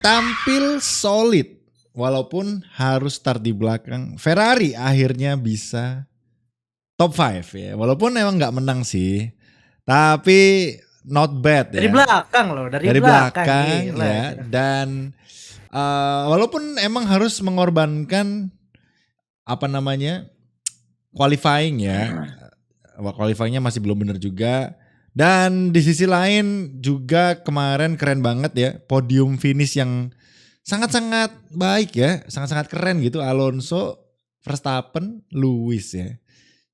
tampil solid walaupun harus start di belakang. Ferrari akhirnya bisa top 5 ya. Walaupun emang nggak menang sih. Tapi not bad ya. Dari belakang loh, dari belakang gila. ya. Dan walaupun emang harus mengorbankan qualifying ya. Qualifyingnya masih belum benar juga. Dan di sisi lain juga kemarin keren banget ya, podium finish yang sangat-sangat baik ya, sangat-sangat keren gitu. Alonso, Verstappen, Lewis ya.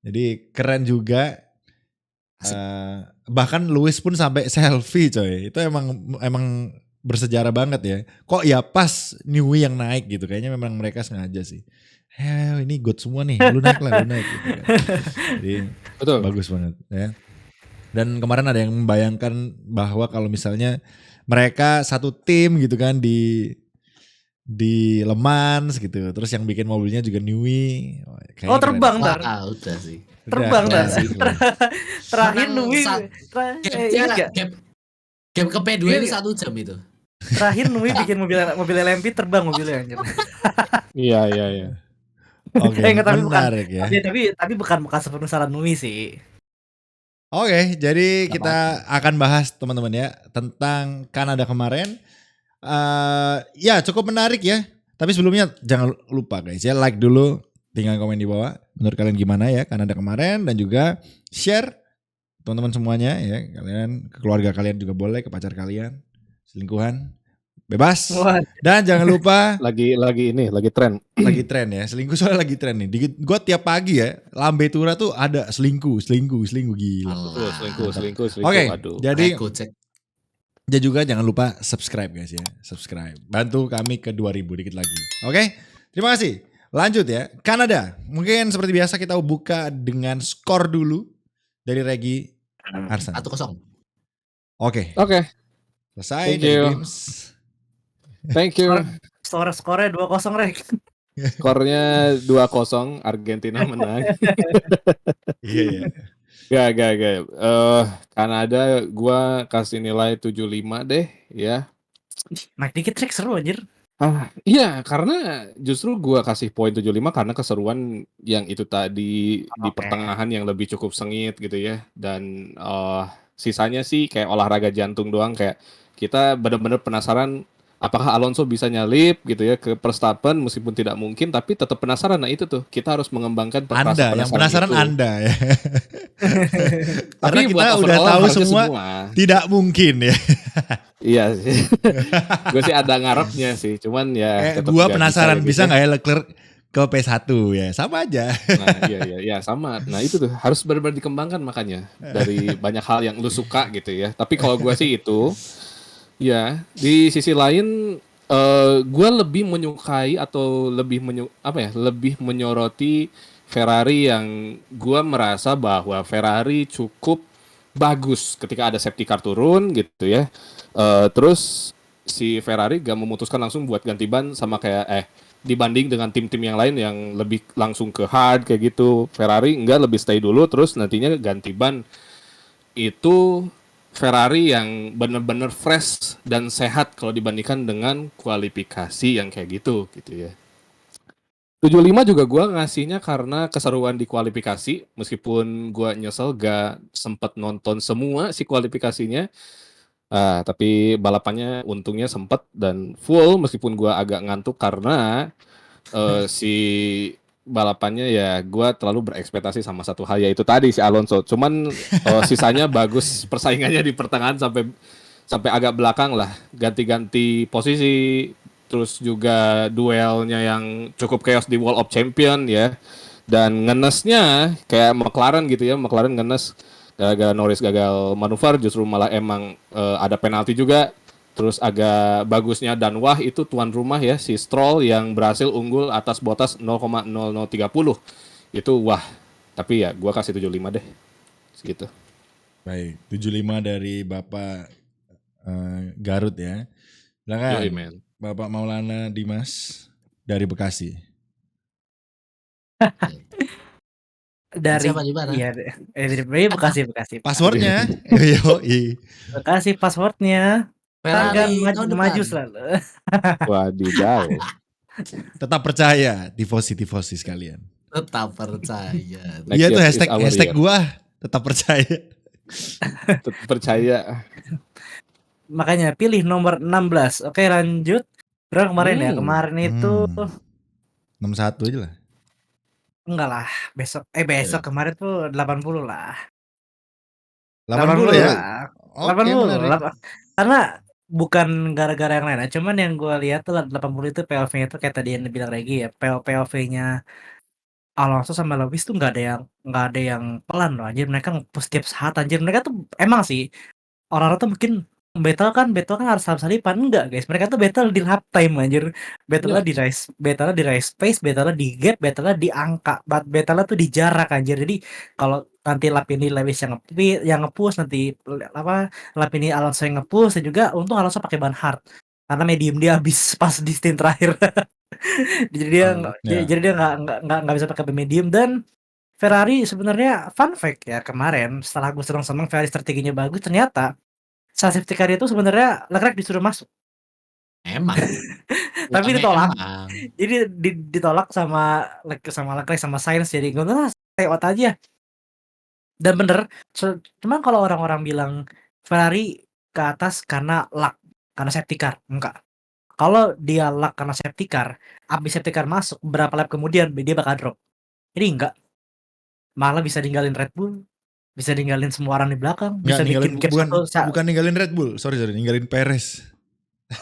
Jadi keren juga. Bahkan Lewis pun sampai selfie coy. Itu emang bersejarah banget ya. Kok ya pas Newey yang naik gitu. Kayaknya memang mereka sengaja sih. Ini good semua nih, lu naik gitu kan. Jadi betul, bagus banget ya. Dan kemarin ada yang membayangkan bahwa kalau misalnya mereka satu tim gitu kan di Le Mans gitu, terus yang bikin mobilnya juga Newey. Oh terbang ntar. Udah sih. Terbang ntar. Terakhir Newey. Gap ke P2 ini 1 jam itu. Terakhir Newey bikin mobil LMP terbang mobilnya anjir. Iya. Oke, menarik ya. Tapi bukan sepenuh saran Newey sih. Oke, jadi kita akan bahas teman-teman ya tentang Kanada kemarin. Ya cukup menarik ya. Tapi sebelumnya jangan lupa guys ya, like dulu, tinggal komen di bawah. Menurut kalian gimana ya Kanada kemarin, dan juga share teman-teman semuanya ya. Kalian ke keluarga kalian juga boleh, ke pacar kalian, selingkuhan bebas. Dan jangan lupa lagi tren. Lagi tren ya, selingkuh soalnya lagi tren nih. Gue tiap pagi ya, lambe tura tuh ada selingkuh gila. Selingkuh. Oke, aduh. jadi juga jangan lupa subscribe guys ya, subscribe. Bantu kami ke 2000 dikit lagi. Oke, terima kasih. Lanjut ya, Kanada. Mungkin seperti biasa kita buka dengan skor dulu dari Regi Arsan. 1-0. Oke. Selesai dari games. Thank you. Skornya 2-0 Rek. Skornya 2-0, Argentina menang. Iya. Gak. Kanada gua kasih nilai 75 deh ya. Naik dikit Rek, seru anjir. Iya, karena justru gua kasih poin 75 karena keseruan yang itu tadi di pertengahan yang lebih cukup sengit gitu ya. Dan sisanya sih kayak olahraga jantung doang, kayak kita benar-benar penasaran apakah Alonso bisa nyalip gitu ya ke Verstappen, meskipun tidak mungkin, tapi tetap penasaran. Nah itu tuh, kita harus mengembangkan Anda, yang penasaran itu. Anda ya. Karena tapi kita udah tahu semua tidak mungkin ya. Iya sih. Gue sih ada ngarepnya sih, cuman ya gue penasaran bisa nggak ya Leclerc ke P1 ya, sama aja. Nah iya sama. Nah itu tuh harus benar-benar dikembangkan, makanya dari banyak hal yang lu suka gitu ya. Tapi kalau gue sih itu ya, di sisi lain gue lebih menyukai atau lebih menyoroti Ferrari, yang gue merasa bahwa Ferrari cukup bagus ketika ada safety car turun gitu ya. Terus si Ferrari gak memutuskan langsung buat ganti ban sama kayak dibanding dengan tim-tim yang lain yang lebih langsung ke hard kayak gitu. Ferrari enggak, lebih stay dulu terus nantinya ganti ban. Itu Ferrari yang benar-benar fresh dan sehat kalau dibandingkan dengan kualifikasi yang kayak gitu ya. 75 juga gue ngasihnya karena keseruan di kualifikasi, meskipun gue nyesel gak sempet nonton semua si kualifikasinya. Tapi balapannya untungnya sempet dan full, meskipun gue agak ngantuk karena si balapannya ya gue terlalu berekspektasi sama satu hal, yaitu tadi si Alonso. Cuman sisanya bagus persaingannya di pertengahan sampai agak belakang lah, ganti-ganti posisi, terus juga duelnya yang cukup chaos di Wall of Champion ya. Dan ngenesnya kayak McLaren gitu ya, McLaren ngenes gara-gara Norris gagal manuver, justru malah emang ada penalti juga. Terus agak bagusnya Danwah itu tuan rumah ya, si Stroll yang berhasil unggul atas Bottas 0,0030. Itu wah, tapi ya gua kasih 75 deh. Segitu. Baik, 75 dari Bapak Garut ya. Silakan Bapak Maulana Dimas dari Bekasi. Dari Bekasi. Passwordnya. Bekasi passwordnya. Ferrari maju, tahun maju depan. selalu. Wadidaw. Tetap percaya, tifosi sekalian. Tetap percaya. Next Iya itu year is our hashtag year. gua tetap percaya. Tetap percaya. Makanya pilih nomor 16. Oke, lanjut. Berapa kemarin ya? Kemarin itu 61 aja lah. enggak lah. Besok kemarin tuh 80 lah. 80 ya. lah. Oke, 80. menarik. Karena bukan gara-gara yang lain, cuman yang gue lihat tuh 80 itu POV-nya tuh kayak tadi yang dibilang Regi ya, POV-nya Alonso sama Lewis tuh nggak ada yang pelan loh anjir, mereka nge-push tiap saat anjir. Mereka tuh emang sih orang-orang tuh mungkin battle kan harus salip-salipan, enggak guys. Mereka tuh battle di lap time anjir. Battle-nya di race pace, battle-nya di gap, battle-nya di angka, battle-nya tuh di jarak anjir. Jadi kalau nanti lap ini Lewis yang nge-push, nanti lap ini Alonso yang nge-push, dan juga untung Alonso pakai ban hard. Karena medium dia habis pas di stint terakhir. Jadi dia nggak bisa pakai medium. Dan Ferrari sebenarnya fun fact ya, kemarin setelah gue seneng-seneng Ferrari strateginya bagus, ternyata saat safety car itu sebenarnya Leclerc disuruh masuk. Emang. Tapi ditolak. Emang. Jadi ditolak sama Leclerc sama Sainz, jadi gue bilang stay out aja. Dan bener, cuman kalau orang-orang bilang Ferrari ke atas karena luck, karena safety car, enggak. Kalau dia luck karena safety car, abis safety car masuk, berapa lap kemudian dia bakal drop. Ini enggak. Malah bisa ninggalin Red Bull, bisa ninggalin semua orang di belakang, Nggak bisa ninggalin, bikin gap bukan ninggalin Red Bull. Sorry, ninggalin Perez.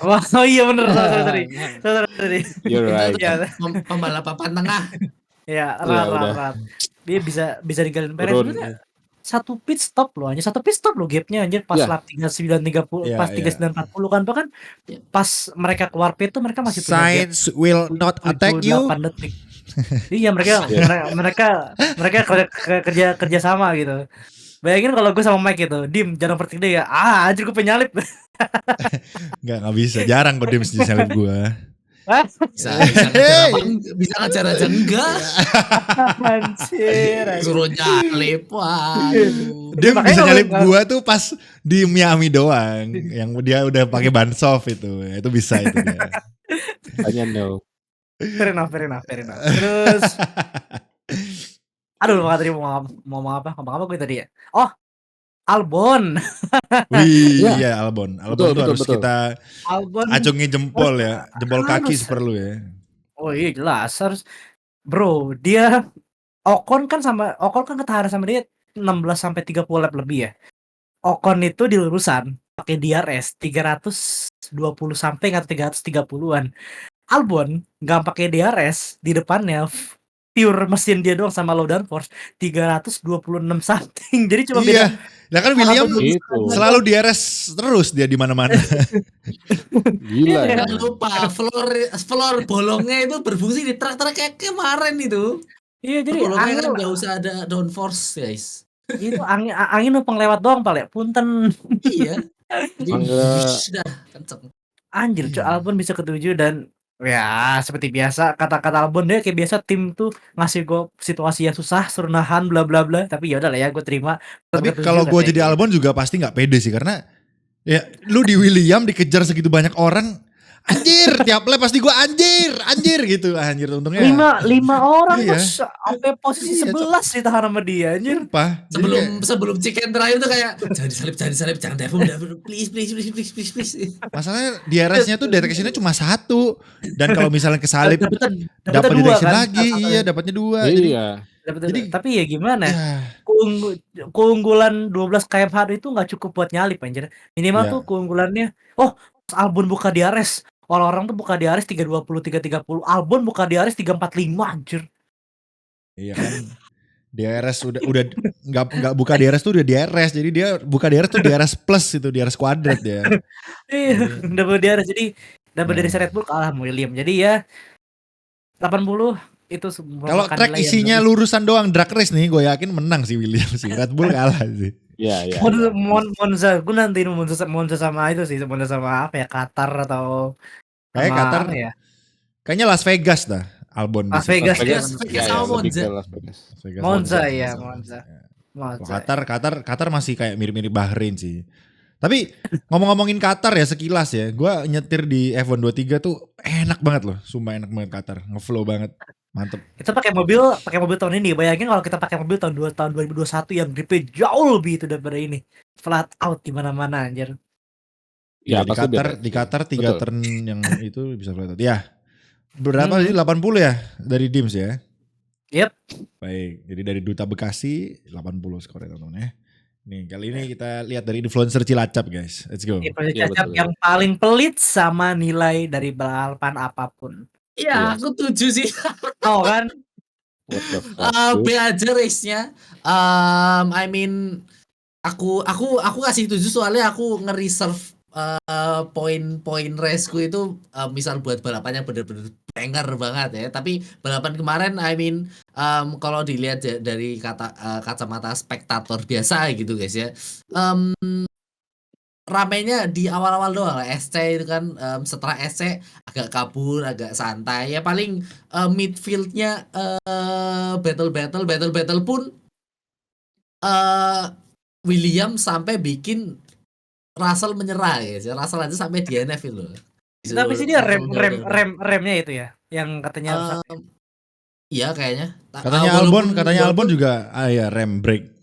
Wah, oh iya bener, sorry. You're right. Ya, Pembalap papan tengah. ya, udah. rat. Dia bisa ninggalin Perez. Turun. Sebenarnya satu pit stop loh gapnya anjir pas Ya. lap 39.30 Ya, pas ya. 39.40 kan, bahkan pas mereka keluar pit tuh mereka masih punya gap Science will not attack you. 8 detik. Iya, mereka kerja sama gitu. Bayangin kalau gue sama Mike gitu, Dim jangan overtake dia ya. Anjir gue penyalip. Nggak bisa. Jarang kok dia mesti salib gua. Bisa ngajar aja enggak. Anjir. Suruh nyalip. Waduh. Dia Makanya bisa kalau- nyalip gua tuh pas di Miami doang. Yang dia udah pakai ban soft itu. Itu bisa itu dia. Hanya no. Fair enough. Terus aduh, lupa tadi mau ngomong apa gue tadi ya. Oh, Albon. Wih, Ya. iya Albon. Betul, Albon tuh harus betul. kita Albon. acungi jempol ya. Jempol kaki Harus. seperlu ya. Oh iya jelas harus. Bro, dia Ocon kan ketahan sama dia 16 sampai 30 lap lebih ya. Ocon itu di lurusan pakai DRS 320 something atau 330-an. Albon nggak pakai DRS, di depannya pure mesin dia doang sama low downforce 326 something. Jadi cuma beda. Iya. Lah kan William Itu. selalu DRS terus dia di mana-mana. Gila. Iya. Jangan lupa floor bolongnya itu berfungsi di truk-truk kayak kemarin itu. Iya, jadi Bolongnya angin kan nggak usah ada downforce guys. itu angin numpang lewat doang Pak. Punten. Iya. Jadi Mangga. sudah kenceng. Anjir, Iya. Albon bisa ketujuh. Dan ya seperti biasa kata-kata Albon, dia kayak biasa tim tuh ngasih gue situasi yang susah, suruh nahan bla bla bla, tapi ya udah lah ya, gue terima. Tapi Ketujuh kalau gue katanya. jadi Albon juga pasti nggak pede sih, karena ya lu di William dikejar segitu banyak orang, anjir tiap lap pasti gue anjir gitu, anjir untungnya. lima orang Iya. tuh sampai posisi Iya, 11 ditahan sama dia anjir. Sumpah. Jadi kayak- Sebelum chicken terakhir tuh kayak jangan disalip, jangan devil, please. masalahnya DRS-nya tuh detection-nya cuma 1, dan kalau misalnya kesalip Dapetnya dapat dua detection kan? lagi, iya dapatnya 2. Jadi Iya. Jadi- Tapi ya gimana? ya, Keunggulan 12 km/h itu nggak cukup buat nyalip anjir. Minimal Iya. tuh keunggulannya. Oh, Albon buka DRS. Orang-orang tuh buka DRS 320, 330. Albon buka DRS 345 anjir. iya kan. DRS udah nggak buka DRS tuh udah DRS, jadi dia buka DRS tuh DRS plus itu, DRS kuadrat ya. Iya, double DRS. Jadi double dari Red Bull kalah sama William. Jadi ya 80 itu Kalau track isinya lurusan doang drag race nih, gue yakin menang sih William sih. Red Bull kalah sih. Iya. Monza, gue nantiin Monza sama itu sih, Monza sama apa ya, Qatar atau Kayak sama Qatar, apa ya? Kayaknya Las Vegas dah, Albon. Las bisa. Vegas. Vegas Iya, sama lebih Monza. ke Las Vegas. Las Vegas, Monza, Monza. iya, Monza. Monza. Ya. Kalau Qatar masih kayak mirip-mirip Bahrain sih. Tapi ngomong-ngomongin Qatar ya sekilas ya, gue nyetir di F1 23 tuh enak banget loh, sumpah enak banget Qatar, ngeflow banget, mantep. Kita pakai mobil tahun ini. Bayangin kalau kita pakai mobil tahun 2021 yang gripnya jauh lebih itu daripada ini. Flat out di mana-mana anjir. Ya, Ya, di pasti Qatar, beda di sih. Qatar 3 Betul. turn yang itu bisa flat out. Ya, berapa sih 80 ya dari Dims ya? Yep. Baik, jadi dari Duta Bekasi 80 skornya teman-teman ya. Nih kali ini kita lihat dari influencer Cilacap guys, let's go. Influencer Iya, Cilacap betul. yang paling pelit sama nilai dari balapan apapun. Iya, Iya. aku tuju sih. Oh kan? What the fuck, B dude? aja race-nya. I mean aku kasih 7 soalnya aku nge-reserve poin-poin raceku itu misal buat balapan yang bener-bener banger banget ya. Tapi balapan kemarin I mean kalau dilihat dari kacamata spektator biasa gitu guys ya. Ramainya di awal-awal doang lah. SC itu kan setelah SC agak kabur, agak santai. Ya paling midfieldnya battle pun William sampai bikin Russell menyerah ya. Russell aja sampai DNF itu loh. Tapi sih dia remnya itu ya, yang katanya rusak. Iya kayaknya. Katanya Albon juga ya rem break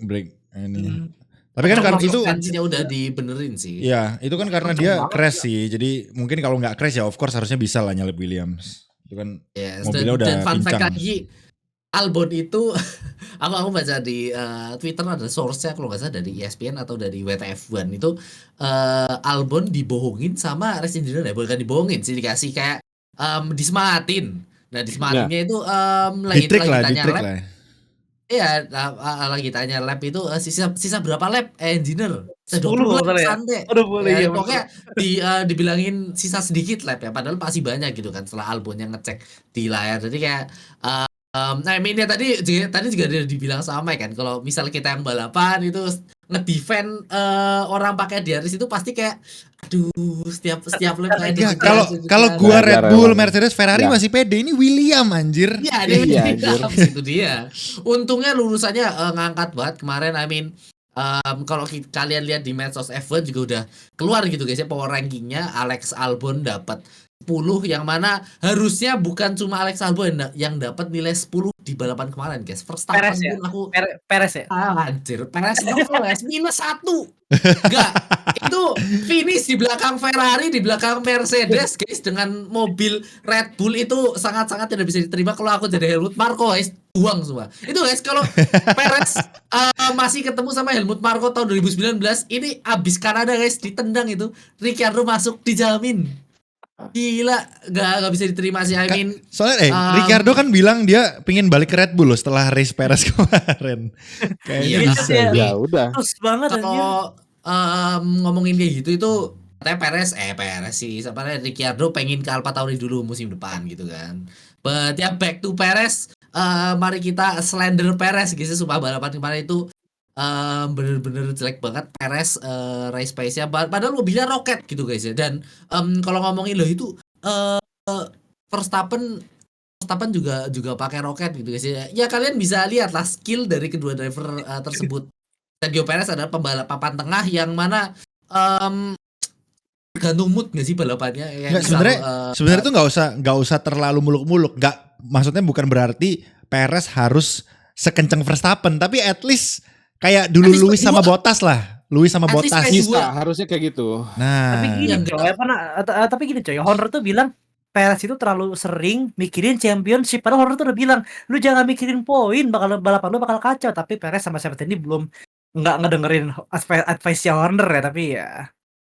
ini. Tapi kan karena itu suspensinya udah dibenerin sih. ya, itu kan karena dia crash sih. Jadi mungkin kalau nggak crash ya of course harusnya bisa lah nyalip Williams. Itu kan Yes, mobilnya udah dan fun fact pincang. lagi Albon itu aku baca di Twitter ada source-nya kalau nggak salah dari ESPN atau dari WTF1 itu Albon dibohongin sama race engineer ya, bukan dibohongin sih, dikasih kayak disemangatin. Nah disemangatinnya itu lagi Di-trick tanya lap. lah. Iya, lagi tanya lap itu sisa berapa lap engineer? 10 20 lap kali ya. santai. Aduh boleh ya. Pokoknya dibilangin sisa sedikit lap ya, padahal masih banyak gitu kan setelah Albon yang ngecek di layar. Jadi kayak I mean ya tadi juga dibilang sama kan, kalau misal kita yang balapan itu ngedefend orang pakai DRS itu pasti kayak aduh setiap lap kayak Ya, dikejar. kalau gua Wajar Red Bull, emang. Mercedes, Ferrari Ya. masih pede. Ini William anjir. Iya, Iya, anjir. itu dia. Untungnya lulusannya ngangkat banget kemarin. I mean, kalau kalian lihat di medsos F1 juga udah keluar gitu guys ya power rankingnya. Alex Albon dapat 10, yang mana harusnya bukan cuma Alex Albon yang dapat nilai 10 di balapan kemarin guys. Verstappen Perez ya? pun aku Perez ya? anjir, Perez -1. Enggak, itu finish di belakang Ferrari, di belakang Mercedes guys, dengan mobil Red Bull itu sangat-sangat tidak bisa diterima. Kalau aku jadi Helmut Marko guys, buang semua. Itu guys, kalau Perez masih ketemu sama Helmut Marko tahun 2019, ini abis Kanada guys, ditendang itu. Ricciardo masuk dijamin. Gila, nggak bisa diterima sih. I mean, Soalnya Ricciardo kan bilang dia pengen balik ke Red Bull loh setelah race Perez kemarin. Kayaknya Iya, bisa. iya. Ya udah. Terus banget anjir. kalau ngomongin kayak gitu itu katanya Perez sih sebenarnya Ricciardo pengen ke Alfa Tauri dulu musim depan gitu kan. But ya back to Perez, mari kita slender Perez gitu. Sumpah balapan kemarin itu bener-bener jelek banget Perez race pace-nya, padahal mobilnya roket gitu guys ya. Dan kalau ngomongin loh itu Verstappen juga pakai roket gitu guys ya. Ya kalian bisa lihat lah skill dari kedua driver tersebut. Sergio Perez adalah pembalap papan tengah yang mana tergantung mood nggak sih balapannya ya. Nggak, sebenarnya tuh nggak usah terlalu muluk-muluk. Nggak, maksudnya bukan berarti Perez harus sekenceng Verstappen, tapi at least kayak dulu At least Lewis sama dua. Bottas lah. Lewis sama At least Bottas. kayak Bisa, harusnya kayak gitu. Tapi Nah, gini yang coy, tapi gini coy, Horner tuh bilang Perez itu terlalu sering mikirin championship. Padahal Horner tuh udah bilang, lu jangan mikirin poin, balapan lu bakal kacau. Tapi Perez sama Sebastian ini belum nggak ngedengerin advice-nya Horner ya. Tapi ya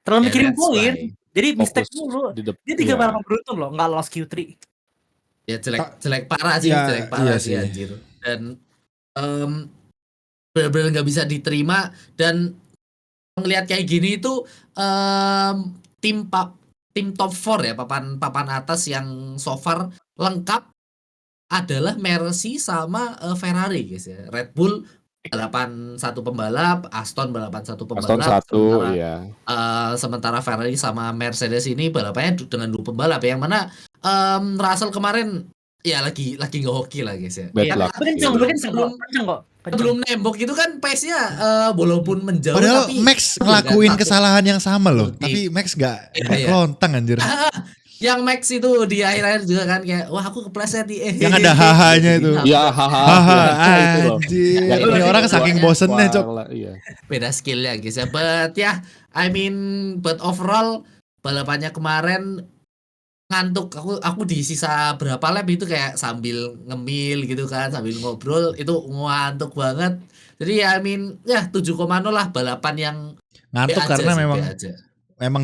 terlalu Ya, mikirin that's poin. why. Jadi mistake Fokus dulu. di Dia 3 iya. balapan beruntun loh, nggak lolos Q3. Ya jelek parah sih, Ya, jelek parah iya sih sih. anjir. Dan benar-benar nggak bisa diterima. Dan ngelihat kayak gini itu tim top 4 ya, papan atas yang so far lengkap adalah Mercy sama Ferrari guys ya. Red Bull balapan 1 pembalap, Aston balapan 1 Aston pembalap, 1, iya. sementara Ferrari sama Mercedes ini balapannya dengan 2 pembalap ya, yang mana Russell kemarin ya lagi nggak hoki lah guys ya. Bad Iya, luck. tapi kenceng, Iya. kenceng kok, kenceng kok. Kenceng. Sebelum nembok itu kan pace-nya walaupun menjauh Padahal tapi Max nggak ngelakuin takut. kesalahan yang sama loh. Iya. Tapi Max gak Iya. kelontang anjir. Yang Max itu di akhir-akhir juga kan kayak wah aku kepleset nih. Yang ada hahanya itu. Ya haha. Haha itu loh. anjir. Yang Ini itu orang saking bosennya cok. Iya. Beda skillnya guys ya. But ya, I mean, but overall balapannya kemarin ngantuk. Aku di sisa berapa lap itu kayak sambil ngemil gitu kan, sambil ngobrol itu ngantuk banget. Jadi ya, I mean, ya 7,0 lah balapan yang Ngantuk B aja karena sih, memang B aja.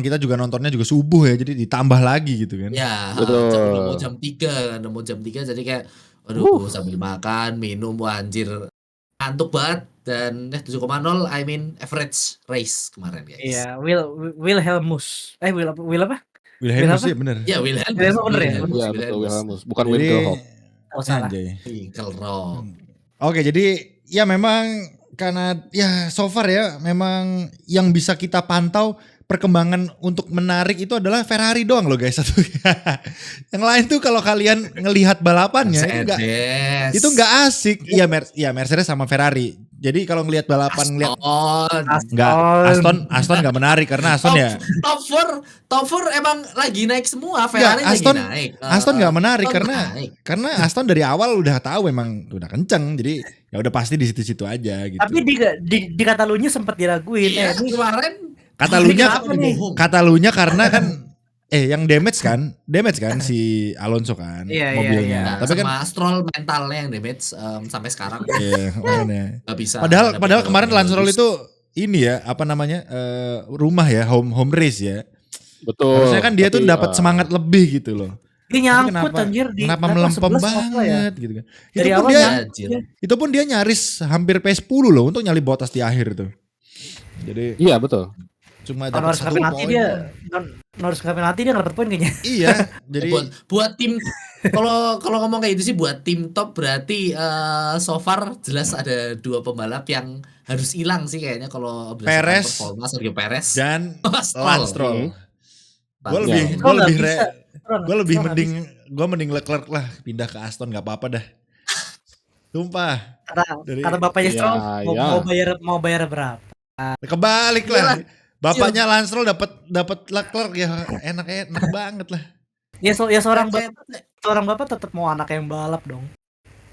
kita juga nontonnya juga subuh ya. Jadi ditambah lagi gitu kan. Ya, Betul. udah mau jam 3 kan, udah mau jam 3 jadi kayak aduh sambil makan, minum, wah anjir ngantuk banget dan 7,0 I mean average race kemarin guys. Iya, Wilhelmus. Will apa? Wilhelmus Apa? ya bener. Ya Wilhelmus. Wilhelmus bener ya? Iya betul Wilhelmus. Bukan Jadi Winkelhock. Oh salah. anjay. Winkelhock. Oke, jadi ya memang karena ya so far ya memang yang bisa kita pantau perkembangan untuk menarik itu adalah Ferrari doang loh guys satu. Yang lain tuh kalau kalian ngelihat balapannya Mercedes. itu nggak asik. Iya Mercedes sama Ferrari. Jadi kalau ngelihat balapan ngelihat nggak Aston nggak menarik karena Aston ya Top 4 emang lagi naik semua. Ferrari lagi Aston- naik. Aston nggak menarik Aston karena naik. Aston dari awal udah tahu emang udah kenceng. Jadi ya udah pasti di situ-situ aja gitu. Tapi di Katalunya sempat diraguin. Iya, Ini kemarin Katalunya karena kan yang damage kan si Alonso kan Iya, mobilnya. nah, Tapi kan sama Stroll mentalnya yang damage sampai sekarang iya, makanya. nggak bisa. Padahal kemarin Lance Stroll itu ini ya apa namanya rumah ya home race ya. Betul. Harusnya kan dia tuh Tapi, dapat semangat lebih gitu loh. dia nyangkut Tapi anjir di kenapa berapa, melempem 11 apa ya? banget gitu kan. Dari Itu pun awal dia Anjir. itu pun dia nyaris hampir P10 loh untuk nyali Bottas di akhir tuh. Jadi Iya betul. cuma Kalau dapat harus 1 penalti poin. dia harus penalti dia nggak dapat poin kayaknya. Iya, jadi buat tim kalau ngomong kayak gitu sih buat tim top berarti so far jelas ada 2 pembalap yang harus hilang sih kayaknya kalau berdasarkan Perez performa Sergio Perez dan Stroll. Lance Stroll. Gue Ya. lebih Stroll nggak gue bisa. lebih Stroll nggak mending Leclerc lah pindah ke Aston nggak apa-apa dah. Sumpah. Kata bapaknya Iya, Stroll iya. mau bayar berapa? Kebalik lah. Iya. Bapaknya Lance Stroll dapat Leclerc ya enak banget lah. Ya seorang bapak tetap mau anak yang balap dong.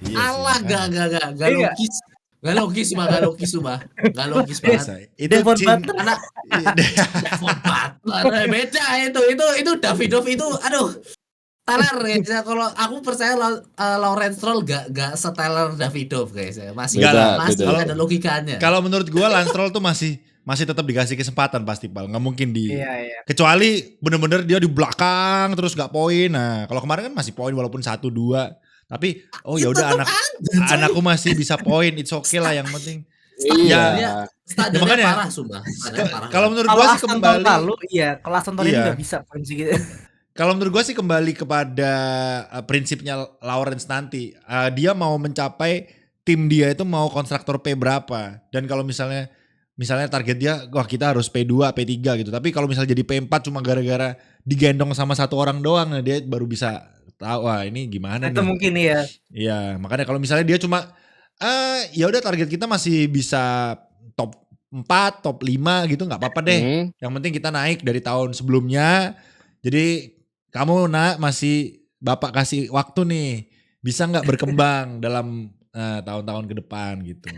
Iya sih, Alah makanya. gak Iya. logis. Gak logis Gak logis banget. Biasa. Itu Devon cinta. Butler. Anak Devon Butler beda itu Davidoff itu aduh Teler ya. Kalau aku percaya Lawrence Stroll gak seteler Davidoff guys ya. Masih Beda. ada logikanya. Kalau menurut gua Lance Stroll tuh masih tetap dikasih kesempatan pasti Pal. Nggak mungkin Iya. kecuali bener-bener dia di belakang terus nggak poin. Nah, kalau kemarin kan masih poin walaupun 1-2. Tapi ya udah anakku masih bisa poin, it's okay lah yang penting. Iya. Standarnya makanya, parah sumpah. Standarnya parah. Kalau menurut Kalau gua sih Aston kembali lalu kalau Aston ini Iya. nggak bisa poin segitu. Kalau menurut gue sih kembali kepada prinsipnya Lawrence nanti. Dia mau mencapai tim dia itu mau konstruktor P berapa. Dan kalau misalnya target dia, wah kita harus P2, P3 gitu. Tapi kalau misalnya jadi P4 cuma gara-gara digendong sama satu orang doang, nah dia baru bisa tahu wah ini gimana Itu nih. mungkin ya. Iya, makanya kalau misalnya dia cuma ya udah target kita masih bisa top 4, top 5 gitu nggak apa-apa deh. Yang penting kita naik dari tahun sebelumnya. Jadi kamu masih bapak kasih waktu nih. Bisa nggak berkembang dalam tahun-tahun ke depan gitu.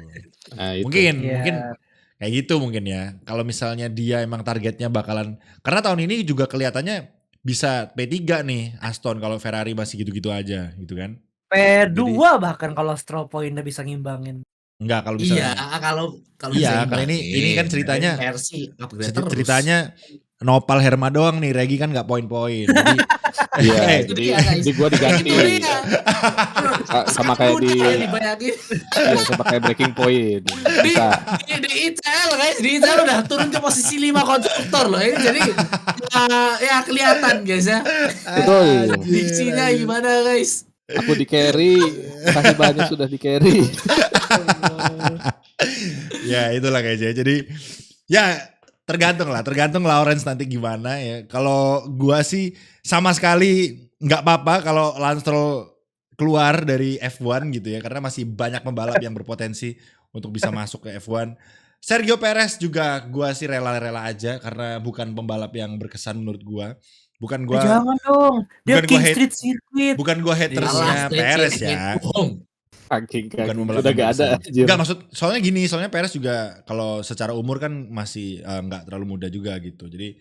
Nah, itu. Mungkin Iya. kayak gitu mungkin ya. Kalau misalnya dia emang targetnya bakalan. Karena tahun ini juga kelihatannya bisa P3 nih Aston kalau Ferrari masih gitu-gitu aja gitu kan. P2 bahkan kalau Stroll poinnya bisa ngimbangin. Enggak kalau Iya, misalnya. kalau Iya, bisa karena ini kan ceritanya versi upgrade terus. ceritanya Nopal Herma doang nih, Regi kan gak poin-poin. Jadi, Iya, Itu jadi dia, guys. di gua diganti. Itu dia. Sama kayak di dibayangin. iya, sama kayak breaking point. Bisa. Di ICL guys, di ICL udah turun ke posisi 5 konstruktor loh. Ini jadi ya kelihatan guys ya. Betul. Diksinya gimana guys? Aku di carry, kasih banyak sudah di carry. ya itulah guys ya. Jadi ya tergantung Lawrence nanti gimana ya. Kalau gua sih sama sekali nggak apa-apa kalau Lance Stroll keluar dari F1 gitu ya, karena masih banyak pembalap yang berpotensi untuk bisa masuk ke F1. Sergio Perez juga gua sih rela-rela aja karena bukan pembalap yang berkesan menurut gua. Bukan gua Jangan dong. Dia bukan gua King hate- Street Circuit. bukan gua hatersnya Alas, Perez Street ya. bohong. Kaki Bukan pembalap udah yang gak ada. berkesan. Anjir. Enggak maksud soalnya Perez juga kalau secara umur kan masih enggak terlalu muda juga gitu. Jadi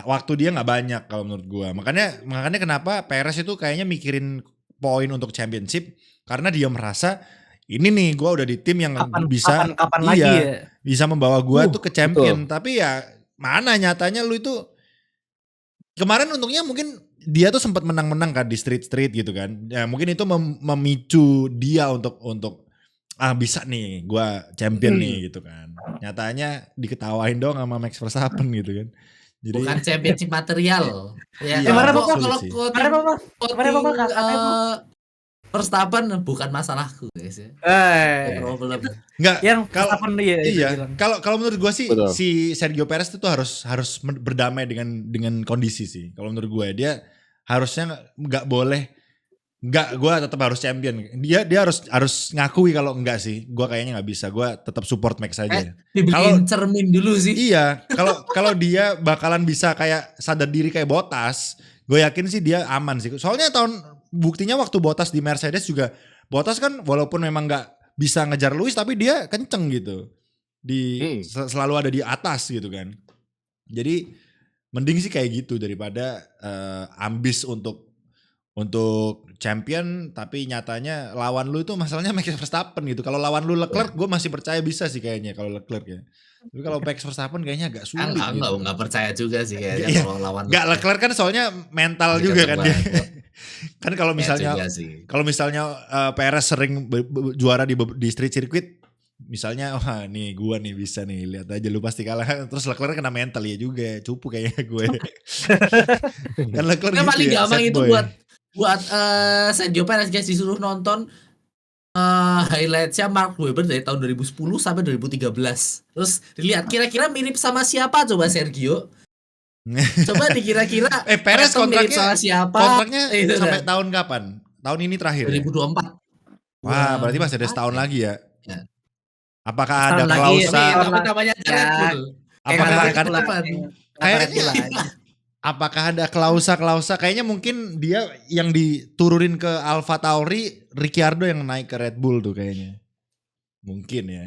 waktu dia nggak banyak kalau menurut gua. Makanya kenapa Perez itu kayaknya mikirin poin untuk championship karena dia merasa ini nih gua udah di tim yang bisa Kapan lagi ya? bisa membawa gua tuh ke champion. betul. Tapi ya mana nyatanya lu itu kemarin untungnya mungkin dia tuh sempat menang-menang kan di street gitu kan. Ya mungkin itu memicu dia untuk bisa nih gua champion nih gitu kan. Nyatanya diketawain dong sama Max Verstappen gitu kan. Jadi Bukan championship material. Ya, Iya, kemarin betul kalau sih. Kemarin apa? Kemarin apa katanya apa? Verstappen bukan masalahku guys ya. Problem. Enggak Yang kalau Verstappen dia iya bilang. kalau menurut gua sih Betul. si Sergio Perez itu harus berdamai dengan kondisi sih. Kalau menurut gua dia harusnya nggak boleh gue tetap harus champion. Dia harus ngakui kalau enggak sih. Gue kayaknya nggak bisa. Gue tetap support Max aja. Dibeliin cermin dulu sih. Iya, kalau dia bakalan bisa kayak sadar diri kayak Bottas, gue yakin sih dia aman sih. Soalnya buktinya waktu Bottas di Mercedes juga, Bottas kan walaupun memang nggak bisa ngejar Lewis tapi dia kenceng gitu. Selalu ada di atas gitu kan. Jadi mending sih kayak gitu daripada ambis untuk champion tapi nyatanya lawan lu itu masalahnya Max Verstappen gitu. Kalau lawan lu Leclerc gue masih percaya bisa sih kayaknya kalau Leclerc ya. Tapi kalau Max Verstappen kayaknya agak sulit gitu. Enggak percaya juga sih kayaknya Iya. kalau lawan. Enggak, Leclerc kan soalnya mental Iya, juga kan dia. coba. Kan kalau misalnya Perez sering juara di street circuit misalnya wah nih gua nih bisa nih lihat aja lu pasti kalah terus Leclerc kena mental ya juga cupu kayaknya gue. Kan Leclerc Yang gitu paling ya, gampang sad itu boy. buat Sergio Perez guys disuruh nonton highlightsnya Mark Webber dari tahun 2010 sampai 2013. Terus dilihat kira-kira mirip sama siapa coba Sergio? Coba dikira-kira Perez Vettel mirip kontraknya sama siapa? Itu sampai dah. tahun kapan? Tahun ini terakhir ya? 2024. Wah, berarti masih ada setahun lagi ya? Ya. Apakah Setahun ada lagi, klausa? ini Tapi namanya Ya. Red Bull. Apakah Kayak akan depan. Kayaknya- Apakah ada klausa? Kayaknya mungkin dia yang diturunin ke Alfa Tauri, Ricciardo yang naik ke Red Bull tuh kayaknya. Mungkin ya.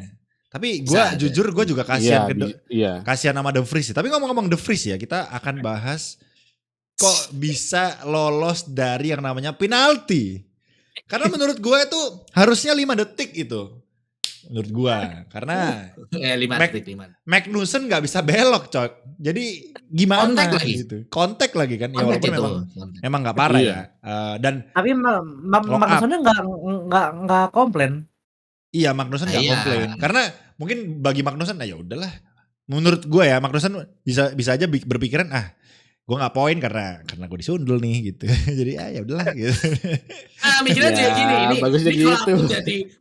Tapi gue Bisa ada. jujur gue juga kasihan Iya. kasihan sama De Vries. Tapi ngomong-ngomong De Vries ya, kita akan bahas kok bisa lolos dari yang namanya penalti. Karena menurut gue itu harusnya 5 detik itu. Menurut gue. Karena 5. Magnussen gak bisa belok cok. Jadi gimana Kontak lagi. gitu. Kontak lagi kan. Ya Kontak walaupun itu. emang gak parah Iya. ya. Dan Tapi Magnussennya nggak komplain. iya Magnussen gak Iya. komplain. Karena mungkin bagi Magnussen ya udahlah. Menurut gue ya Magnussen bisa aja berpikiran gue nggak poin karena gue disundul nih gitu. Jadi ya udahlah gitu. Nah, mikirnya juga Ya, gini, bagusnya ini gitu.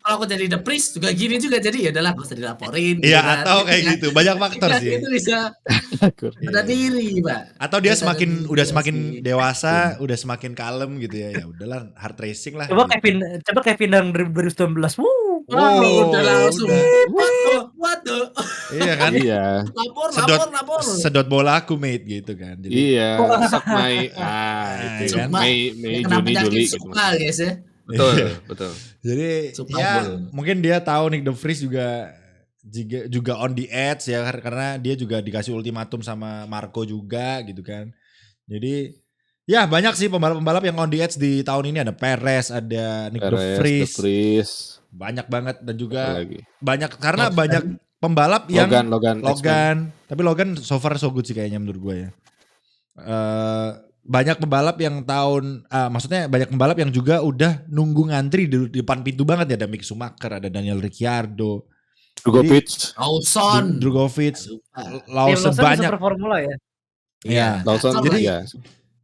kalau aku jadi The Priest juga gini juga jadi ya udahlah gak usah dilaporin. Iya gitu kan. atau kayak gitu. Banyak faktor sih. Itu bisa ada diri, Pak. Atau dia Bisa ada diri udah sih. semakin dewasa, udah semakin kalem gitu ya. Ya udahlah hard racing lah. Coba gitu. Kevin yang 2019. Udah langsung. udah. What the? Iya kan? Iya. Lapor. Sedot bola aku mate gitu kan. Jadi Iya. Sok Mei. Itu kan? Mei, Kena Juni, penyakit Juli gitu. suka guys ya. Betul. Jadi Super ya Bowl. mungkin dia tahu Nick De Vries juga on the edge ya karena dia juga dikasih ultimatum sama Marco juga gitu kan. Jadi ya banyak sih pembalap-pembalap yang on the edge di tahun ini ada Perez, ada Nick De Vries. Banyak banget dan juga Lagi. banyak karena banyak pembalap yang Logan. Tapi Logan so far so good sih kayaknya menurut gue ya. Banyak pembalap yang maksudnya banyak pembalap yang juga udah nunggu ngantri di depan pintu banget ya. Ada Mick Schumacher, ada Daniel Ricciardo, Drugovic, Lawson banyak. Super Formula ya. Iya. Lawson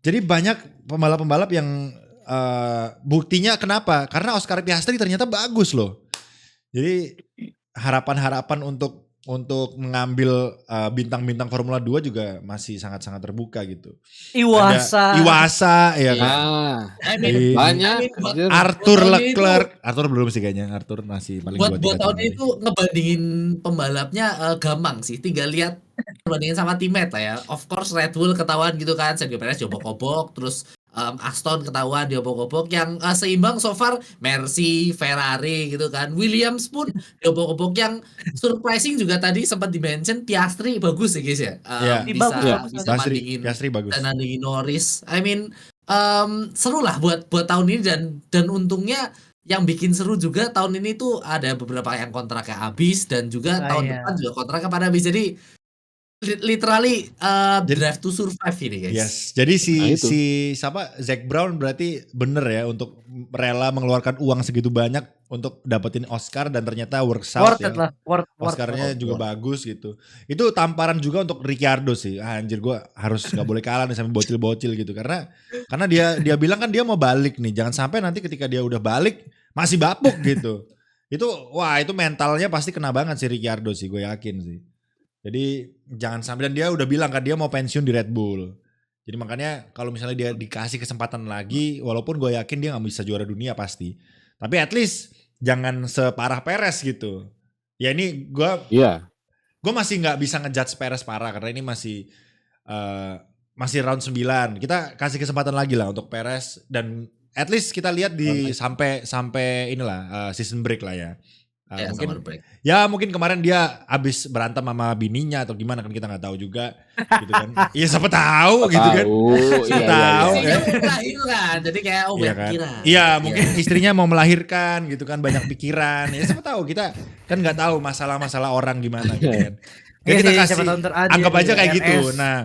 Jadi banyak pembalap-pembalap yang buktinya kenapa? Karena Oscar Piastri ternyata bagus loh. Jadi harapan-harapan untuk untuk mengambil bintang-bintang Formula 2 juga masih sangat-sangat terbuka gitu. Iwasa. Ada Iwasa ya kan. Nah, I mean, Ini. banyak. buat- anjir. Arthur tahun ini Leclerc. Arthur belum sih kayaknya. Arthur masih paling buat 2-3 tahun tahun ini tuh ngebandingin pembalapnya gampang sih, tinggal lihat perbandingan sama teammate lah ya. Of course Red Bull ketahuan gitu kan, Sergio Perez diobok-obok, terus Aston ketahuan diobok-obok. Yang seimbang so far Mercy, Ferrari gitu kan. Williams pun diobok-obok. Yang surprising juga tadi sempat di-mention Piastri bagus ya guys ya. Iya. Bisa Bagus, bisa Piastri, bandingin Piastri bagus. dan nandingin Norris. I mean seru lah buat tahun ini, dan untungnya yang bikin seru juga tahun ini tuh ada beberapa yang kontraknya habis, dan juga tahun Iya. depan juga kontraknya pada habis. Jadi literally drive to survive ini guys. Yes, jadi Nah, itu. si siapa Zac Brown berarti bener ya untuk rela mengeluarkan uang segitu banyak untuk dapetin Oscar, dan ternyata works out Worth ya. it lah. Worth. Oscarnya juga bagus gitu. Itu tamparan juga untuk Ricciardo sih. Anjir, gue harus nggak boleh kalah nih sama bocil-bocil gitu, karena dia bilang kan dia mau balik nih. Jangan sampai nanti ketika dia udah balik masih bapuk gitu. Itu mentalnya pasti kena banget sih Ricciardo sih, gue yakin sih. Jadi jangan sampai, dan dia udah bilang kan dia mau pensiun di Red Bull. Jadi makanya kalau misalnya dia dikasih kesempatan lagi, walaupun gue yakin dia nggak bisa juara dunia pasti, tapi at least jangan separah Perez gitu. Ya ini gue masih nggak bisa ngejudge Perez parah karena ini masih round 9. Kita kasih kesempatan lagi lah untuk Perez, dan at least kita lihat di sampai inilah season break lah ya. Ya, Mungkin summer break. mungkin kemarin dia habis berantem sama bininya atau gimana kan, kita nggak tahu juga gitu kan. Iya siapa tahu gitu kan. Iya, Tahu, iya, ya. Istrinya mau melahirkan, jadi kayak Iya banyak kan? pikiran. Iya mungkin istrinya mau melahirkan gitu kan, banyak pikiran. Ya siapa tahu, kita kan nggak tahu masalah-masalah orang gimana gitu kan. Ya Iya kita sih, kasih, siapa tahu ntar aja anggap aja di kayak gitu. RS. Nah,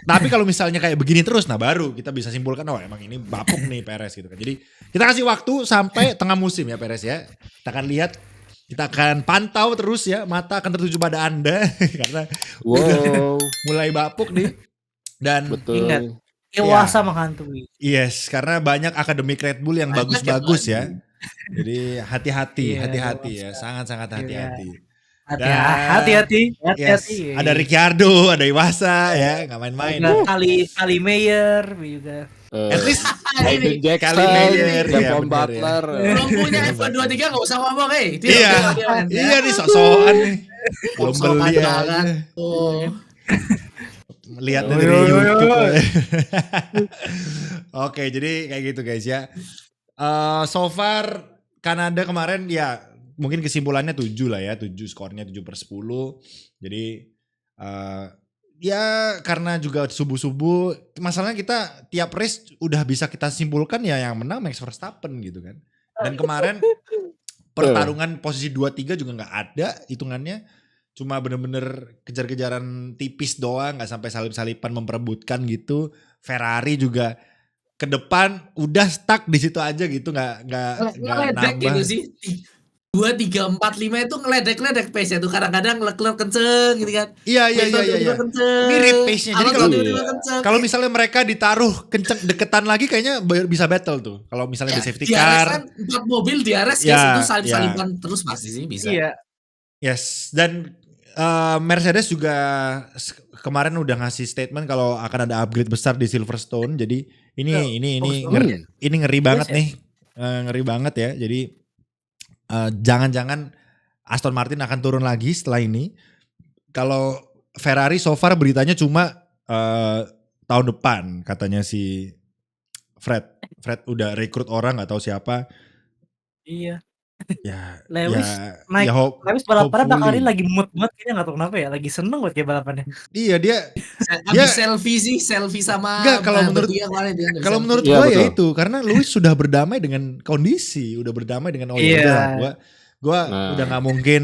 tapi kalau misalnya kayak begini terus, nah baru kita bisa simpulkan oh emang ini bapuk nih Perez gitu kan. Jadi kita kasih waktu sampai tengah musim ya Perez ya. Kita akan lihat, kita akan pantau terus ya, mata akan tertuju pada Anda karena Wow, mulai bapuk nih. Dan betul. Ingat. Iwasa menghantui. yes, karena banyak akademik Red Bull yang Banyak bagus-bagus ya, ya. Jadi hati-hati Iya, ya, Iwasa. sangat-sangat hati-hati. Hati-hati. Yes, ada Ricciardo, ada Iwasa ya, nggak main-main. Ada Kali Mayer juga. At least Aiden Jackson, Kali Mayer, ya, Devon bener ya. Butler. Belum punya F1 23 gak usah ngomong Iya nih sok-sokan nih. Belum beli aja. Oh. Lihat dari YouTube. Oke, jadi kayak gitu guys ya. So far Kanada kemarin ya mungkin kesimpulannya 7 lah ya. 7 skornya 7/10. Jadi ya karena juga subuh-subuh, masalahnya kita tiap race udah bisa kita simpulkan ya yang menang Max Verstappen gitu kan. Dan kemarin pertarungan posisi 2-3 juga gak ada hitungannya. Cuma bener-bener kejar-kejaran tipis doang, gak sampai salip-salipan memperebutkan gitu. Ferrari juga ke depan udah stuck di situ aja gitu, nggak Ngeledek nambah. gitu sih. 2, 3, 4, 5 itu ngeledek pace-nya tuh, kadang-kadang Leclerc kenceng gitu kan. Iya. Tiba-tiba kenceng. Mirip pace-nya. Jadi Alonso tiba-tiba kenceng. kalau misalnya mereka ditaruh kenceng deketan lagi kayaknya bisa battle tuh. Kalau misalnya ada safety di RS car. kan 4 mobil di RS Ya, guys, itu salip-salipan terus pasti sih bisa. Iya. Yes, dan Mercedes juga kemarin udah ngasih statement kalau akan ada upgrade besar di Silverstone. Jadi ini ngeri banget ya? nih. Ngeri banget ya. Jadi jangan-jangan Aston Martin akan turun lagi setelah ini. Kalau Ferrari so far beritanya cuma tahun depan katanya si Fred udah rekrut orang nggak tahu siapa. Iya. Ya, Lewis ya hope, Lewis balapannya bakal hopefully. ini lagi mood banget kayaknya, gak tau kenapa ya, lagi seneng buat kayak balapannya. Iya dia Habis selfie sama Enggak, kalau menurut bertiga kemarin dia habis kalau selfie. menurut Iya, gue ya betul. itu karena Lewis sudah berdamai dengan kondisi, udah berdamai dengan Iya. gue Nah. udah nggak mungkin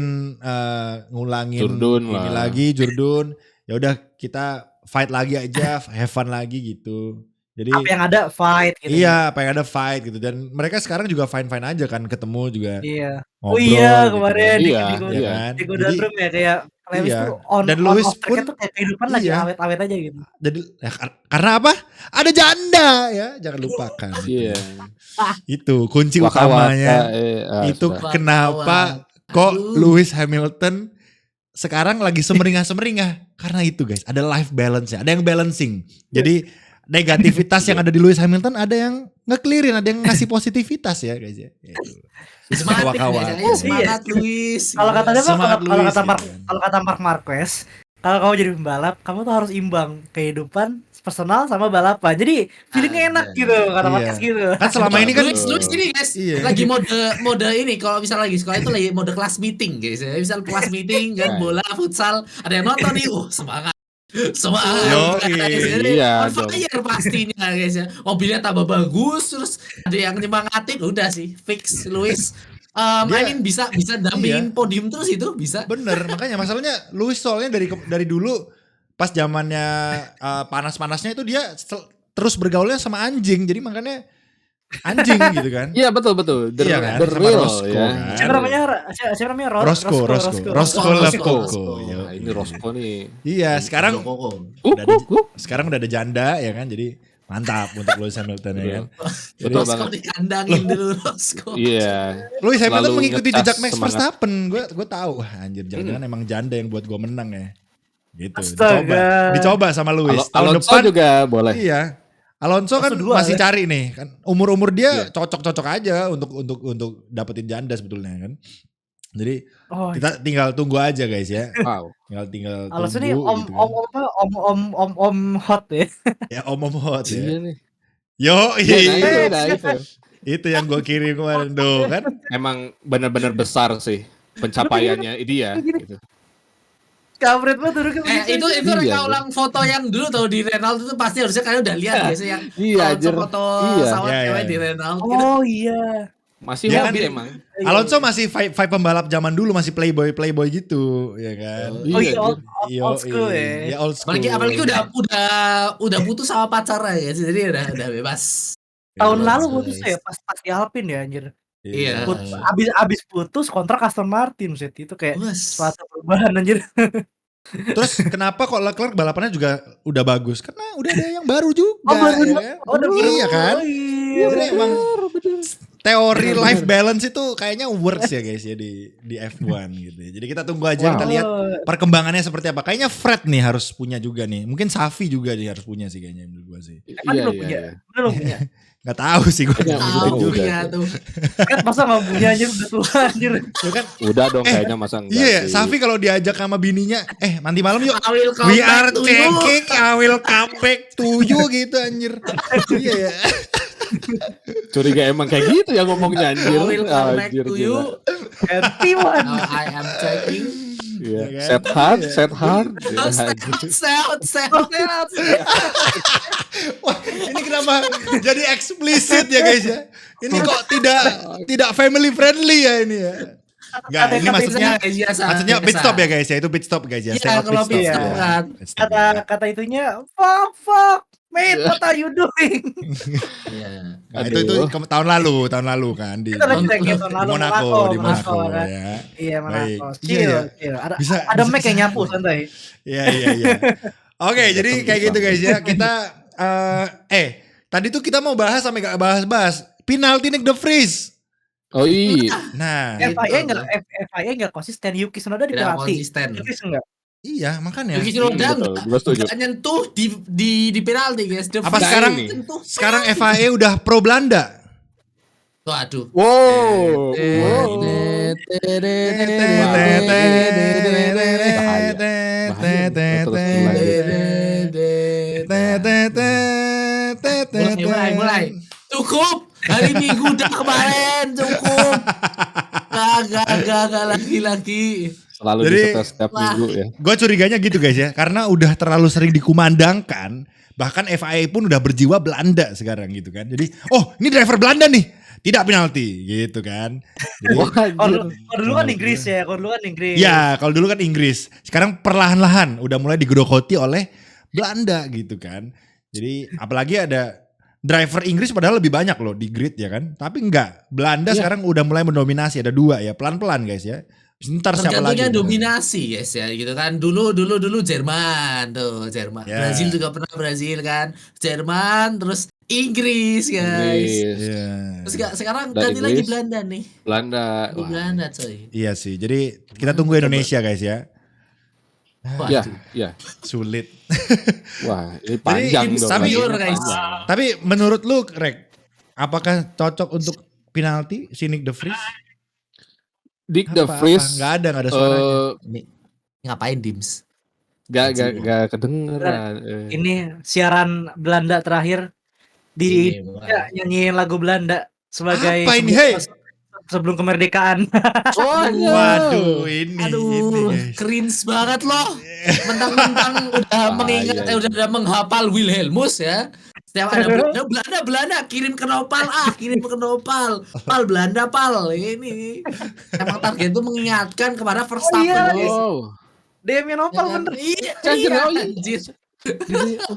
ngulangin Jurdun ini lah. lagi Jurdun. Ya udah kita fight lagi aja, have fun lagi gitu. Jadi Apa yang ada fight gitu. iya, apa yang ada fight gitu, dan mereka sekarang juga fine aja kan, ketemu juga Iya. ngobrol. Oh iya, gitu kemarin kan. Iya, di Iya kan? di Golden Room ya, kayak Lewis iya. tuh on Dan on Lewis off track-nya pun- tuh kayak kehidupan lagi iya. awet-awet aja gitu. Jadi ya, karena apa? Ada janda ya, jangan lupakan. Iya. Itu kunci Waka-waka, utamanya. Itu sudah. kenapa Waka-waka. kok Aduh. Lewis Hamilton sekarang lagi semeringah-semeringah karena itu guys, ada life balance-nya, ada yang balancing. Jadi negativitas yang ada di Lewis Hamilton ada yang nge-clearin, ada yang ngasih positivitas ya guys ya. Semangat Kawan-kawan. ya, semangat Luis. Kalau kata dia mah, Semangat kalau Luis, kata Mark, gitu kan. kalau kata Mark Marquez, kalau kamu jadi pembalap, kamu tuh harus imbang kehidupan personal sama balapan. Jadi feelingnya enak Ada. gitu, kata Iya. Marquez gitu. Kan selama ini kan Luis ini guys Iya. lagi mode ini kalau misal lagi sekolah itu lagi mode kelas meeting guys ya. Misal kelas meeting kan bola futsal ada yang nonton nih, semangat. Semangat Yoi. guys. Jadi Iya, on fire pastinya guys ya. Mobilnya tambah bagus terus ada yang nyemangatin udah sih fix Luis. I Dia- mean bisa dampingin podium terus itu bisa. bener, makanya masalahnya Lewis soalnya dari dulu pas zamannya panas-panasnya itu dia terus bergaulnya sama anjing, jadi makanya anjing gitu kan. Iya betul. The, Iya kan, the sama real Roscoe ya. kan. Siapa namanya? Roscoe Roscoe. Lavcoco. Nah, ini Roscoe nih. Iya, sekarang sekarang udah ada janda ya kan, jadi mantap untuk Lewis Hamilton ya kan. Jadi Betul Roscoe banget. dikandangin dulu Roscoe. Iya. Lewis Hamilton Selalu mengikuti ngecas jejak Max semangat. Verstappen. Gue tahu, wah anjir jangan-jangan emang janda yang buat gue menang ya. Gitu. Astaga. Dicoba sama Lewis. Tahun Alonso depan juga boleh. iya. Alonso kan Alonso 2 masih ya? cari nih kan. Umur dia Iya. cocok-cocok aja untuk dapetin janda sebetulnya kan. Jadi Oh, kita tinggal tunggu aja guys ya. Wow. Tinggal Alonso tunggu nih gitu kan. om hot ya. Ya om hot Iya ya. nih. Yo, Nah, itu. itu yang gue kirim kemarin tuh kan. Emang benar-benar besar sih pencapaiannya dia. Gitu. Kampret banget duduknya Itu begitu. Iya, reka iya. ulang foto yang dulu tau di Renault itu pasti harusnya kalian udah lihat guys yang Iya, Alonso anjir. foto Iya. sawat Iya, cewek iya. di Renault gitu. Oh iya. Masih Dia hobi kan- emang. Alonso masih vibe pembalap zaman dulu, masih playboy gitu, ya kan. Oh iya, Iya, old school ya. Iya, old school. Apalagi udah putus sama pacarnya ya, jadi udah bebas. Tahun Iya, lalu iya. putus ya pas di Alpine ya anjir. Iya. Abis putus kontrak Aston Martin set itu kayak Bos. suatu perubahan anjir. Terus kenapa kok Leclerc balapannya juga udah bagus? Karena udah ada yang baru juga. Oh, baru. ya kan? Oh, udah Iya kan? Oh, iya. Jadi emang teori life balance itu kayaknya works ya guys ya di F1 gitu. Jadi kita tunggu aja, Wow. kita lihat perkembangannya seperti apa. Kayaknya Fred nih harus punya juga nih. Mungkin Safi juga nih harus punya sih kayaknya menurut gua sih. Kan Iya, belum iya, punya. iya. Belum punya. Gak tahu sih gue. Iya, Tahu juga ya tuh. tuh. Kan masa nggak punya anjir udah tua anjir. Ya kan? Udah dong kayaknya masa enggak Iya, sih. Safi kalau diajak sama bininya, nanti malam yuk. I will come We back are to you. checking, I will come back to you gitu anjir. Iya ya. Curiga emang kayak gitu ya ngomongnya anjir. I will come back Anjir, to gila. you. Gantiwan. Now I am checking. Iya. Iya kan? Set hard. Iya, anjir. Sehat. Wah, ini kenapa jadi eksplisit ya guys ya? Ini kok tidak family friendly ya ini ya? Enggak, ini maksudnya pit stop ya guys ya, itu pit stop guys ya. Iya, Saya kalau pit stop ya. kan. Pit stop ya. Kata itunya fuck mate, what are you doing? Iya. Nah, itu tahun lalu kan di Kita lagi tag tahun lalu Monaco, di Monaco kan. ya. Iya Baik. Monaco. Iya, Chill. Ada Bisa- ada bisa Mac yang kesana. nyapu santai. Iya. Oke, jadi kayak gitu guys ya. Kita tadi tuh kita mau bahas sampai gak bahas penalti Nick de Vries. Oh iya. Nah, FIA enggak konsisten, Yuki Tsunoda di Tidak penalti. konsisten. Yuki enggak. iya makanya. Yuki Tsunoda Betul, gua setuju. nggak nyentuh di penalti guys. The Apa Vries sekarang nyentuh. sekarang FIA udah pro Belanda? Waduh. Wow. Mulai. Cukup. Hari Minggu udah kemarin cukup. Gak lagi. Selalu Jadi- disetel setiap minggu ya. Gue curiganya gitu guys ya, karena udah terlalu sering dikumandangkan, bahkan FIA pun udah berjiwa Belanda sekarang gitu kan. Jadi, oh ini driver Belanda nih, tidak penalti gitu kan. Jadi, Wah, Kalau anjir. dulu kan Inggris ya, kalau dulu kan Inggris. ya kalau dulu kan Inggris, sekarang perlahan-lahan udah mulai digerogoti oleh Belanda gitu kan. Jadi apalagi ada driver Inggris padahal lebih banyak loh di grid ya kan, tapi enggak. Belanda Iya. sekarang udah mulai mendominasi, ada 2 ya, pelan-pelan guys ya. Ntar siapa lagi? Tergantungnya dominasi guys ya gitu kan. Dulu Jerman tuh, Jerman. Ya. Brazil juga pernah Brazil kan. Jerman terus Inggris guys. Inggris, Iya. Terus sekarang Dari ganti lagi Inggris. Belanda nih. Belanda. Di Wah, Belanda coy. Iya sih. Jadi kita tunggu Indonesia guys ya. Ya, Waduh. ya. Sulit. Wah, ini panjang Jadi, dong. tapi- insecure, guys. Panjang. Tapi menurut lu, Rek, apakah cocok untuk penalti si Nick de Vries? Dick the Apa? Vries Nggak ada suaranya. Ini ngapain Dims? gak kedengeran. Ini siaran Belanda terakhir di Ini, Bang. nyanyiin lagu Belanda sebagai Apa ini, hey? sebelum kemerdekaan. Oh, Waduh, ini Aduh, guys. cringe banget loh. Mentang-mentang udah mengingat, iya. udah menghafal Wilhelmus ya. Setiap ada Belanda, kirim ke Nopal, kirim ke Nopal. Pal Belanda, pal. Ini emang target itu mengingatkan kepada Verstappen. iya, guys. Oh, Demi Ya Nopal kan? bener. Iya, Cager, oh iya. anjir.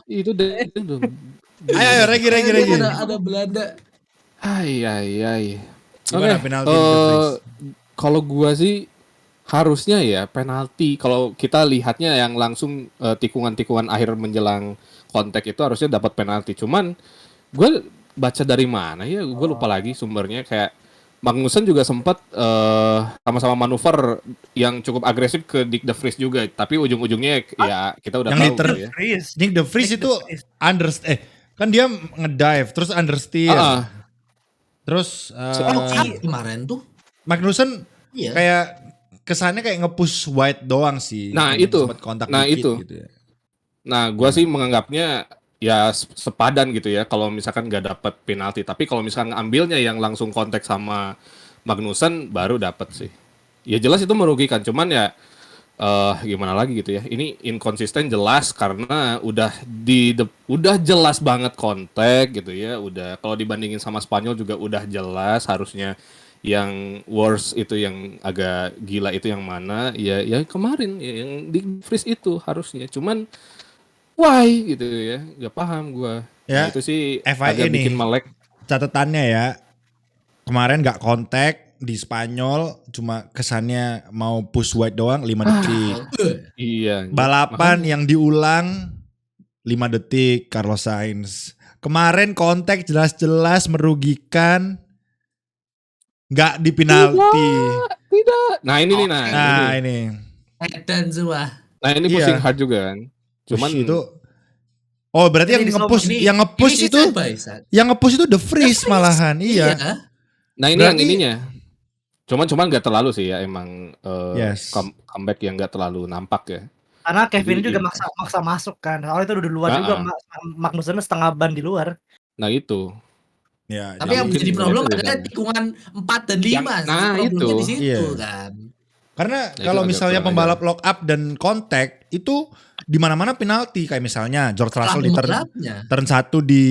itu dong. Ayo, Regi. Ada Belanda. Ai. Gimana Oke, penalti Nick de Vries? kalau gua sih harusnya ya penalti. Kalau kita lihatnya yang langsung tikungan-tikungan akhir menjelang kontak itu harusnya dapat penalti. Cuman gue baca dari mana ya? Gue lupa lagi sumbernya. Kayak Magnussen juga sempat sama-sama manuver yang cukup agresif ke Nick de Vries juga. Tapi ujung-ujungnya ya kita udah Yang tahu ya. Nick de Vries itu kan dia ngedive terus understeer. Terus Kemarin tuh. Magnussen Iya. kayak kesannya kayak nge-push wide doang sih. Nah, Yang itu. sempat kontak Nah, dikit itu. gitu ya. Nah, gua sih menganggapnya ya sepadan gitu ya kalau misalkan nggak dapat penalti. Tapi kalau misalkan ambilnya yang langsung kontak sama Magnussen baru dapat sih. Ya jelas itu merugikan. Cuman ya gimana lagi gitu ya. Ini inkonsisten jelas karena udah jelas banget kontak gitu ya. Udah kalau dibandingin sama Spanyol juga udah jelas harusnya yang worst itu yang agak gila itu yang mana ya kemarin ya, yang di freeze itu harusnya cuman why gitu ya nggak paham gua Ya, nah, itu sih FIA agak nih. bikin melek. Catatannya ya, kemarin nggak kontak di Spanyol, cuma kesannya mau push wide doang 5 detik. Iya Balapan makanya. yang diulang 5 detik Carlos Sainz. Kemarin kontak jelas-jelas merugikan, nggak di penalti. Tidak. Nah ini nih Nah ini. Dan semua. Nah ini Iya. pushing hard juga kan. Cuman Push itu. Oh berarti yang Ini nge-push, Ini- yang nge-push ini itu, side by side. yang nge-push itu The Vries malahan. Iya. nah ini Berarti- yang ininya. Cuman nggak terlalu sih ya emang Yes. comeback yang nggak terlalu nampak ya. Karena Kevin Jadi, juga iya. maksa masuk kan. Soalnya itu udah duluan Ah, juga ah. Magnussen setengah ban di luar. Nah itu. Ya, Tapi yang mungkin menjadi problem itu adalah dari tikungan 4 dan 5. Nah, Problemnya itu. di situ Iya. kan. karena itu kalau agak misalnya kurang pembalap lock up dan kontak itu di mana-mana penalti, kayak misalnya George Russell di turn 1 di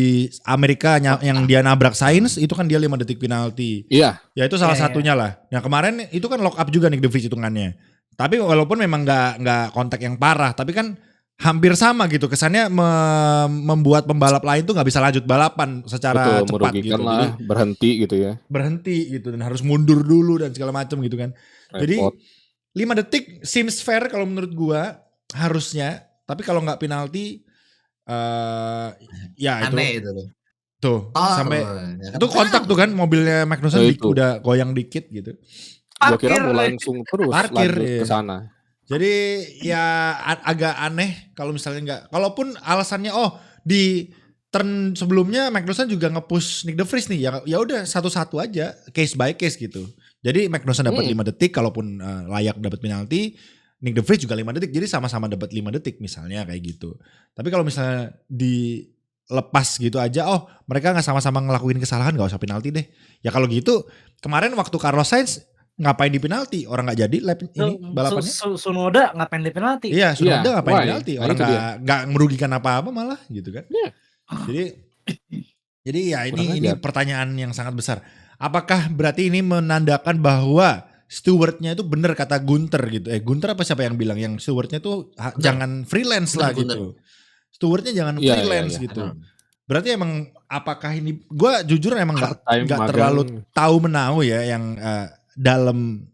Amerika yang dia nabrak Sainz itu kan dia 5 detik penalti. Iya. Ya itu salah Iya, satunya lah. Nah kemarin itu kan lock up juga Nick de Vries hitungannya. Tapi walaupun memang nggak kontak yang parah, tapi kan hampir sama gitu. Kesannya membuat pembalap lain tuh nggak bisa lanjut balapan secara Betul, cepat merugikan gitu. lah, Jadi berhenti gitu ya. berhenti gitu dan harus mundur dulu dan segala macam gitu kan. Jadi Repot. 5 detik seems fair kalau menurut gua harusnya. Tapi kalau nggak penalti ya Aneh itu itu loh. tuh sampai ya kan? itu kontak tuh kan mobilnya Magnussen Oh, itu. udah goyang dikit gitu. Gua kira Parkir. mau langsung terus Parkir, lanjut iya. ke sana. Jadi ya agak aneh kalau misalnya nggak. Kalaupun alasannya di turn sebelumnya Magnussen juga nge-push Nick de Vries nih. Ya udah satu-satu aja, case by case gitu. Jadi Magnussen dapat 5 detik kalaupun layak dapat penalti. Nick de Vries juga 5 detik. Jadi sama-sama dapat 5 detik misalnya kayak gitu. Tapi kalau misalnya dilepas gitu aja, mereka nggak sama-sama ngelakuin kesalahan, nggak usah penalti deh. Ya kalau gitu kemarin waktu Carlos Sainz ngapain di penalti? Orang nggak jadi lap ini balapannya. Sunoda ngapain di penalti? Iya, sudah Iya, ngapain why? penalti? Nah, Orang itu dia. nggak merugikan apa-apa malah gitu kan. Iya. Jadi ya Kurang ini ajar. pertanyaan yang sangat besar. Apakah berarti ini menandakan bahwa stewardnya itu benar kata Gunter gitu? Gunter apa siapa yang bilang yang stewardnya itu jangan freelance lah Gunter. gitu. Stewardnya jangan Iya, freelance iya. gitu. Berarti emang apakah ini? Gue jujur emang Part-time nggak magang. terlalu tahu menahu ya yang dalam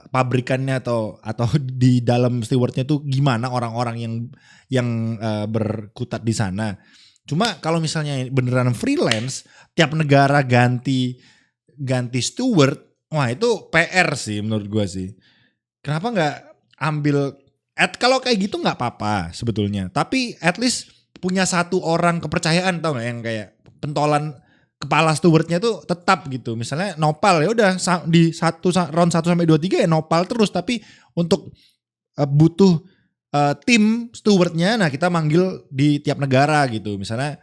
pabrikannya atau di dalam stewardnya tuh gimana orang-orang yang berkutat di sana. Cuma kalau misalnya beneran freelance, tiap negara ganti steward, wah itu PR sih menurut gue sih. Kenapa nggak ambil Kalau kayak gitu nggak apa-apa sebetulnya. Tapi at least punya satu orang kepercayaan, tau nggak, yang kayak pentolan kepala stewardnya tuh tetap gitu. Misalnya nopal ya udah di round 1 sampai 2 3 ya nopal terus, tapi untuk butuh tim stewardnya, nah kita manggil di tiap negara gitu. Misalnya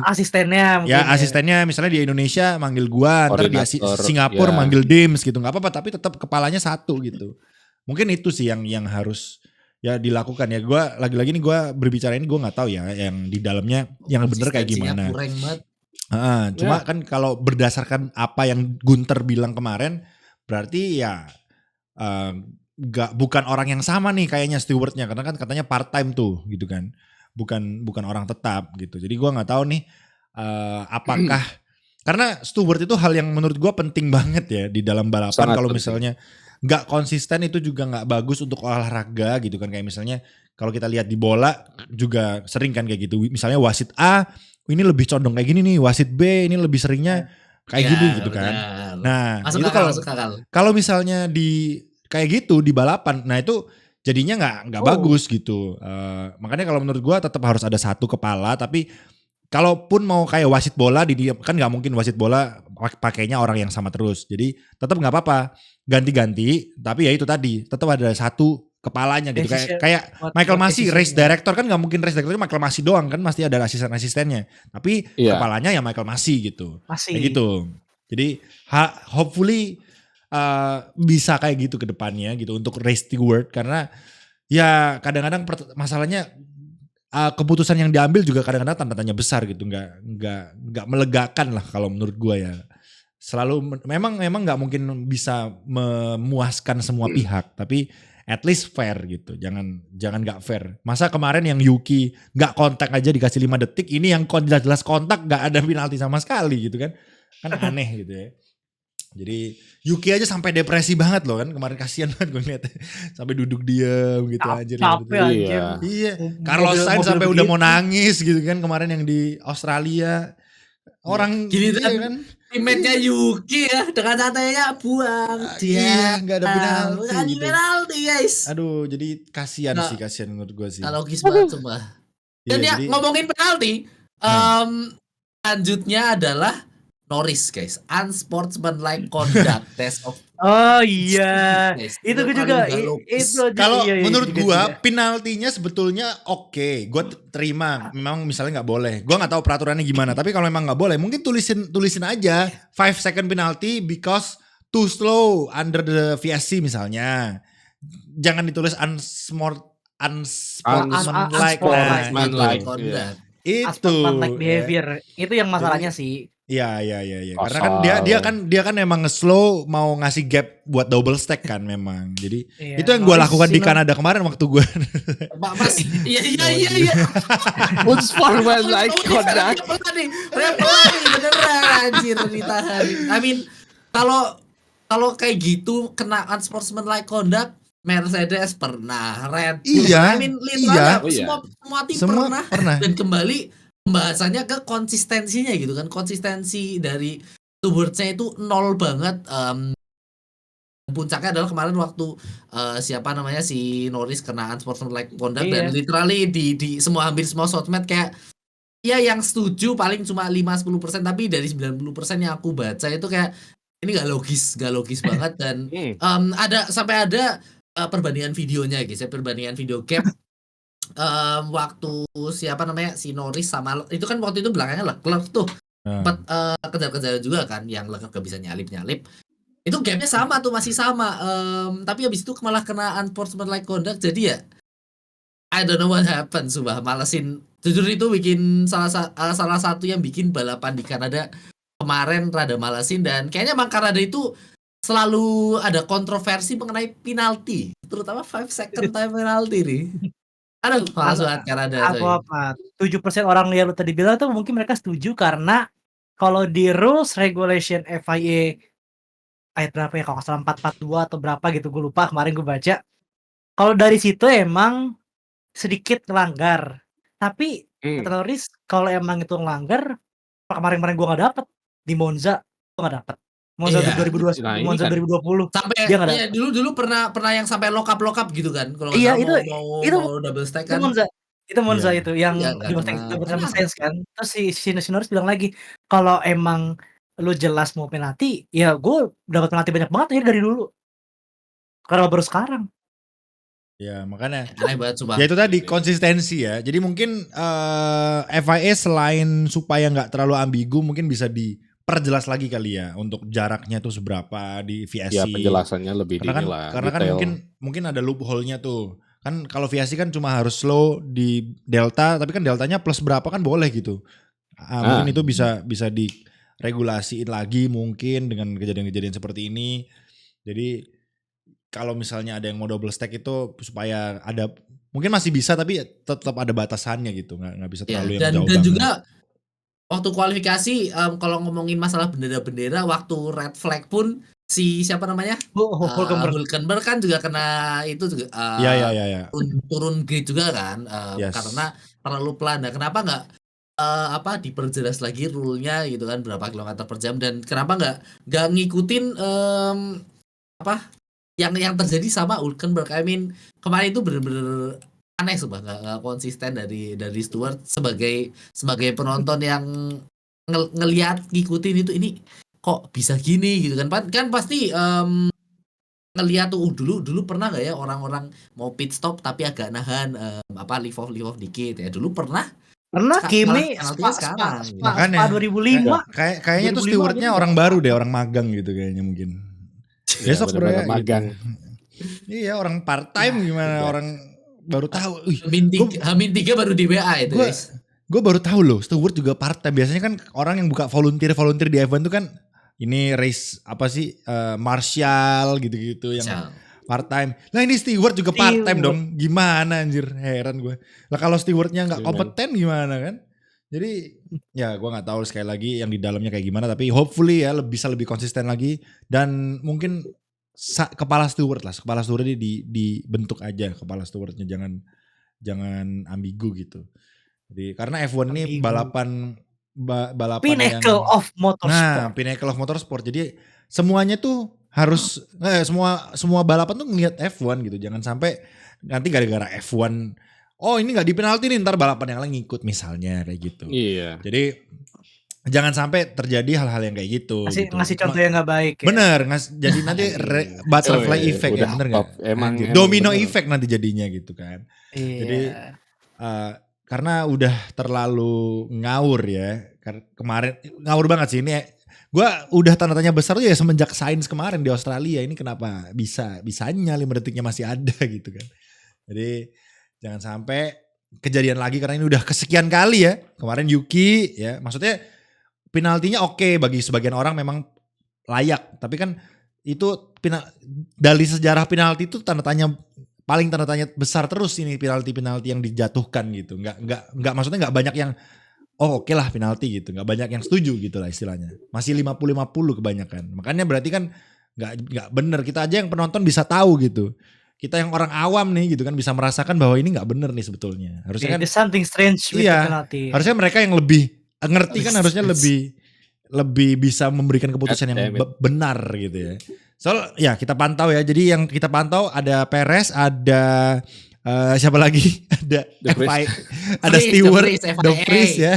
Asistennya mungkin ya asistennya misalnya di Indonesia manggil gua, ntar di Koordinator, Singapura ya. manggil Dims gitu, nggak apa-apa, tapi tetap kepalanya satu gitu. Mungkin itu sih yang harus ya dilakukan ya. Gua lagi-lagi nih gua berbicara ini gua nggak tahu ya yang di dalamnya yang bener kayak Konsistensinya gimana. kurang banget. Cuma kan kalau berdasarkan apa yang Gunter bilang kemarin, berarti ya bukan orang yang sama nih kayaknya stewardnya, karena kan katanya part time tuh gitu kan, bukan orang tetap gitu. Jadi gua nggak tahu nih apakah karena steward itu hal yang menurut gua penting banget ya di dalam balapan. Sangat Kalau penting. misalnya nggak konsisten itu juga nggak bagus untuk olahraga gitu kan. Kayak misalnya kalau kita lihat di bola juga sering kan kayak gitu. Misalnya wasit A ini lebih condong kayak gini nih, wasit B ini lebih seringnya kayak Ya, gini gitu kan. benar. Nah Masuk itu akal, masuk akal. kalau misalnya di kayak gitu di balapan, nah itu jadinya nggak bagus gitu. Makanya kalau menurut gua tetap harus ada satu kepala. Tapi kalaupun mau kayak wasit bola kan nggak mungkin wasit bola pakainya orang yang sama terus. Jadi tetap nggak apa-apa, ganti-ganti. Tapi ya itu tadi tetap ada satu kepalanya gitu. Kayak Michael Masi race director kan nggak mungkin race director Michael Masi doang kan, pasti ada asisten-asistennya. Tapi kepalanya ya Michael Masi gitu. Kayak gitu. Jadi hopefully bisa kayak gitu ke depannya gitu untuk race steward, karena ya kadang-kadang masalahnya keputusan yang diambil juga kadang-kadang tanda tanya besar gitu, nggak melegakan lah kalau menurut gua ya. Selalu memang nggak mungkin bisa memuaskan semua pihak, tapi at least fair gitu. Jangan nggak fair. Masa kemarin yang Yuki nggak kontak aja dikasih 5 detik, ini yang jelas-jelas kontak nggak ada penalti sama sekali gitu kan. Kan aneh gitu ya. Jadi Yuki aja sampai depresi banget loh kan kemarin, kasihan banget gue ngeliatnya. Sampai duduk diam gitu anjir. Capek anjir. Iya. Carlos Sainz sampai udah mau nangis gitu kan kemarin yang di Australia. Orang gini kan teammate-nya Yuki ya dengan santainya buang dia. Iya, nggak ada penalti Nggak ada gitu. penalti guys. Aduh, jadi kasihan menurut gue sih. Logis banget sumpah. Dan ya ngomongin penalti, lanjutnya adalah Norris guys, unsportsmanlike conduct test of. Oh iya, guys. itu gue juga Kalau menurut gua penaltinya sebetulnya oke, gua terima. Memang misalnya nggak boleh, gua nggak tahu peraturannya gimana. Tapi kalau memang nggak boleh, mungkin tulisin aja 5 second penalty because too slow under the VSC misalnya. Jangan ditulis unsportsmanlike conduct. Itu unsportsmanlike behavior. Itu yang masalahnya sih. Iya. Karena kan dia kan emang slow mau ngasih gap buat double stack kan memang. Jadi itu yang gue lakukan di Kanada kemarin waktu gue. Mas, iya. Unsportsmanlike conduct. Repelani beneran anjir ditahan. I mean kalau kayak gitu kena unsportsmanlike conduct, Mercedes pernah, Red Bull. Iya. I mean literally semua tim pernah. Dan kembali pembahasannya ke konsistensinya gitu kan. Konsistensi dari stewardnya itu nol banget. Puncaknya adalah kemarin waktu si Norris kena unsportsmanlike conduct dan literally di hampir semua shotmat kayak ya yang setuju paling cuma 5-10%, tapi dari 90% yang aku baca itu kayak ini gak logis banget. Dan ada perbandingan videonya guys, perbandingan video gap. Waktu si Norris sama itu kan waktu itu belakangnya Leclerc tuh kejar-kejar juga kan, yang Leclerc gak bisa nyalip itu gamenya sama tuh, masih sama, tapi habis itu malah kena unsportsmanlike conduct. Jadi ya I don't know what happened, sumpah malesin jujur. Itu bikin salah satu yang bikin balapan di Kanada kemarin rada malesin. Dan kayaknya emang Kanada itu selalu ada kontroversi mengenai penalti, terutama 5 second time penalty nih. Aduh, malas banget Kanada. Apa 7% orang yang lu tadi bilang tuh mungkin mereka setuju karena kalau di rules regulation FIA ayat berapa ya, kalau nggak salah 442 atau berapa gitu, gue lupa, kemarin gue baca. Kalau dari situ emang sedikit ngelanggar. Tapi kata Norris kalau emang itu ngelanggar, kemarin gue nggak dapet di Monza, gue nggak dapet. Monza Iya. 2020, Nah, ini Monza kan 2020. Sampai Dia nggak iya dulu pernah yang sampai lock up gitu kan kalau nggak Iya salah itu mau double stack itu kan. Monza Iya. itu yang Iya nggak double kena double sama penalti. Sainz kan. Terus si Norris bilang lagi, "Kalau emang lu jelas mau penalti, ya gue dapat penalti banyak banget ya dari dulu. Kenapa baru sekarang?" Ya makanya Aneh banget sumpah. ya itu tadi Ini. konsistensi ya. Jadi mungkin FIA selain supaya nggak terlalu ambigu mungkin bisa diperjelas lagi kali ya untuk jaraknya tuh seberapa di VSC. Ya penjelasannya lebih Karena kan detail. mungkin ada loophole-nya tuh. Kan kalau VSC kan cuma harus slow di delta, tapi kan deltanya plus berapa kan boleh gitu. Mungkin itu bisa diregulasiin lagi mungkin dengan kejadian-kejadian seperti ini. Jadi kalau misalnya ada yang mau double stack itu supaya ada mungkin masih bisa tapi tetap ada batasannya gitu, nggak bisa Ya, terlalu yang dan jauh dan banget. juga waktu kualifikasi kalau ngomongin masalah bendera-bendera waktu red flag pun si siapa namanya? Hulkenberg. Hulkenberg kan juga kena itu juga Iya. turun grid juga kan Yes. karena terlalu pelan. Nah, kenapa nggak diperjelas lagi rule-nya gitu kan berapa kilometer per jam dan kenapa nggak ngikutin yang terjadi sama Hulkenberg. I mean kemarin itu bener-bener aneh sumpah nggak konsisten dari Stewart sebagai penonton yang ngelihat ngikutin itu ini kok bisa gini gitu kan pasti ngelihat tuh dulu pernah nggak ya orang-orang mau pit stop tapi agak nahan leave off dikit ya dulu pernah Kimi penaltinya sekarang gitu. Makanya, Spa 2005. Kayaknya tuh 2005 stewardnya gitu. orang baru deh, orang magang gitu kayaknya mungkin. Besok bro ya. bener-bener magang. Gitu. Iya orang part time gimana Iya. orang baru tahu. Hamin 3 baru di WA itu guys. Gue baru tahu loh, steward juga part time. Biasanya kan orang yang buka volunteer di F1 tuh kan ini race apa sih Marshall gitu-gitu yang part time. Lah ini steward juga part time dong. Gimana anjir, heran gue. Lah kalau stewardnya nggak kompeten gimana kan? Jadi ya gue nggak tahu sekali lagi yang di dalamnya kayak gimana. Tapi hopefully ya bisa lebih konsisten lagi dan mungkin kepala steward ini dibentuk aja kepala stewardnya jangan ambigu gitu. Jadi karena F1 ini balapan Pinnacle of Motorsport. Nah, Pinnacle of Motorsport. Jadi semuanya tuh harus semua balapan tuh ngelihat F1 gitu. Jangan sampai nanti gara-gara F1 ini nggak dipenalti nih ntar balapan yang lain ngikut misalnya kayak gitu. Iya. Jadi jangan sampai terjadi hal-hal yang kayak gitu. Ngasih contoh yang nggak baik. Ya? Bener, jadi nanti butterfly effect ya, bener nggak? Emang domino bener. effect nanti jadinya gitu kan. Iya. Jadi karena udah terlalu ngawur ya. Kemarin ngawur banget sih ini. Gue udah tanda tanya besar tuh ya semenjak Sainz kemarin di Australia. Ini kenapa bisanya 5 detiknya masih ada gitu kan. Jadi jangan sampai kejadian lagi karena ini udah kesekian kali ya. Kemarin Yuki ya, maksudnya penaltinya oke bagi sebagian orang memang layak. Tapi kan itu dari sejarah penalti itu paling tanda tanya besar terus ini penalti yang dijatuhkan gitu. Nggak maksudnya nggak banyak yang oke lah penalti gitu. Nggak banyak yang setuju gitu lah istilahnya. Masih 50-50 kebanyakan. Makanya berarti kan nggak bener. Kita aja yang penonton bisa tahu gitu. Kita yang orang awam nih gitu kan bisa merasakan bahwa ini nggak bener nih sebetulnya. Harusnya kan something strange with the penalty. Harusnya mereka yang lebih ngerti kan harusnya lebih bisa memberikan keputusan yang benar gitu ya. Ya kita pantau ya. Jadi yang kita pantau ada Perez, ada siapa lagi? Ada ada Stewart, De Vries ya.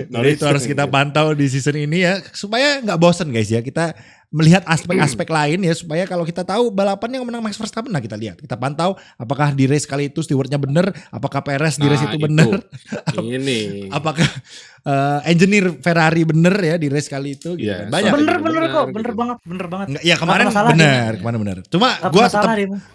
Jadi itu harus kita pantau di season ini ya supaya nggak bosen guys ya. Kita melihat aspek-aspek lain ya supaya kalau kita tahu balapan yang menang Max Verstappen kita lihat, kita pantau apakah di race kali itu stewardnya bener, apakah Perez di race itu bener, apakah engineer Ferrari bener ya di race kali itu gitu. Yeah, banyak bener banget. Ya kemarin bener. Cuma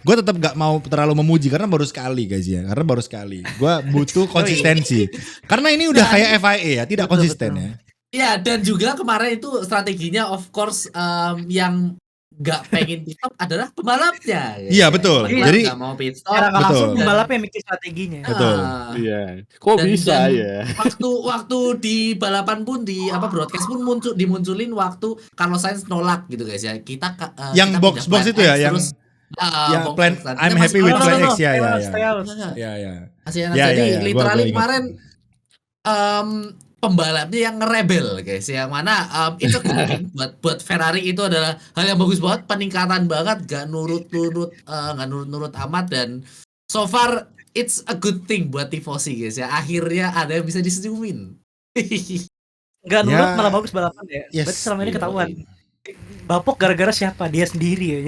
gue tetap gak mau terlalu memuji karena baru sekali guys ya, gue butuh konsistensi karena ini udah kayak FIA ya, tidak konsisten ya. Ya dan juga kemarin itu strateginya of course yang nggak pengen pit stop adalah pembalapnya. Iya betul. Jadi nggak mau pit stop. Langsung pembalapnya mikir strateginya. Betul. Iya. Kok bisa ya? Waktu di balapan pun di broadcast pun dimunculin waktu Carlos Sainz nolak gitu guys ya. Kita yang box itu ya yang plan I'm happy with plan X ya. Jadi literally kemarin pembalapnya yang ngerebel guys, yang mana it's a good thing buat Ferrari. Itu adalah hal yang bagus banget, peningkatan banget, gak nurut amat, dan so far it's a good thing buat tifosi guys ya, akhirnya ada yang bisa disenyumin. Nggak nurut Ya, malah bagus balapan ya. yes. Berarti selama ini Iya, ketahuan. Bapuk gara-gara siapa? Dia sendiri ya.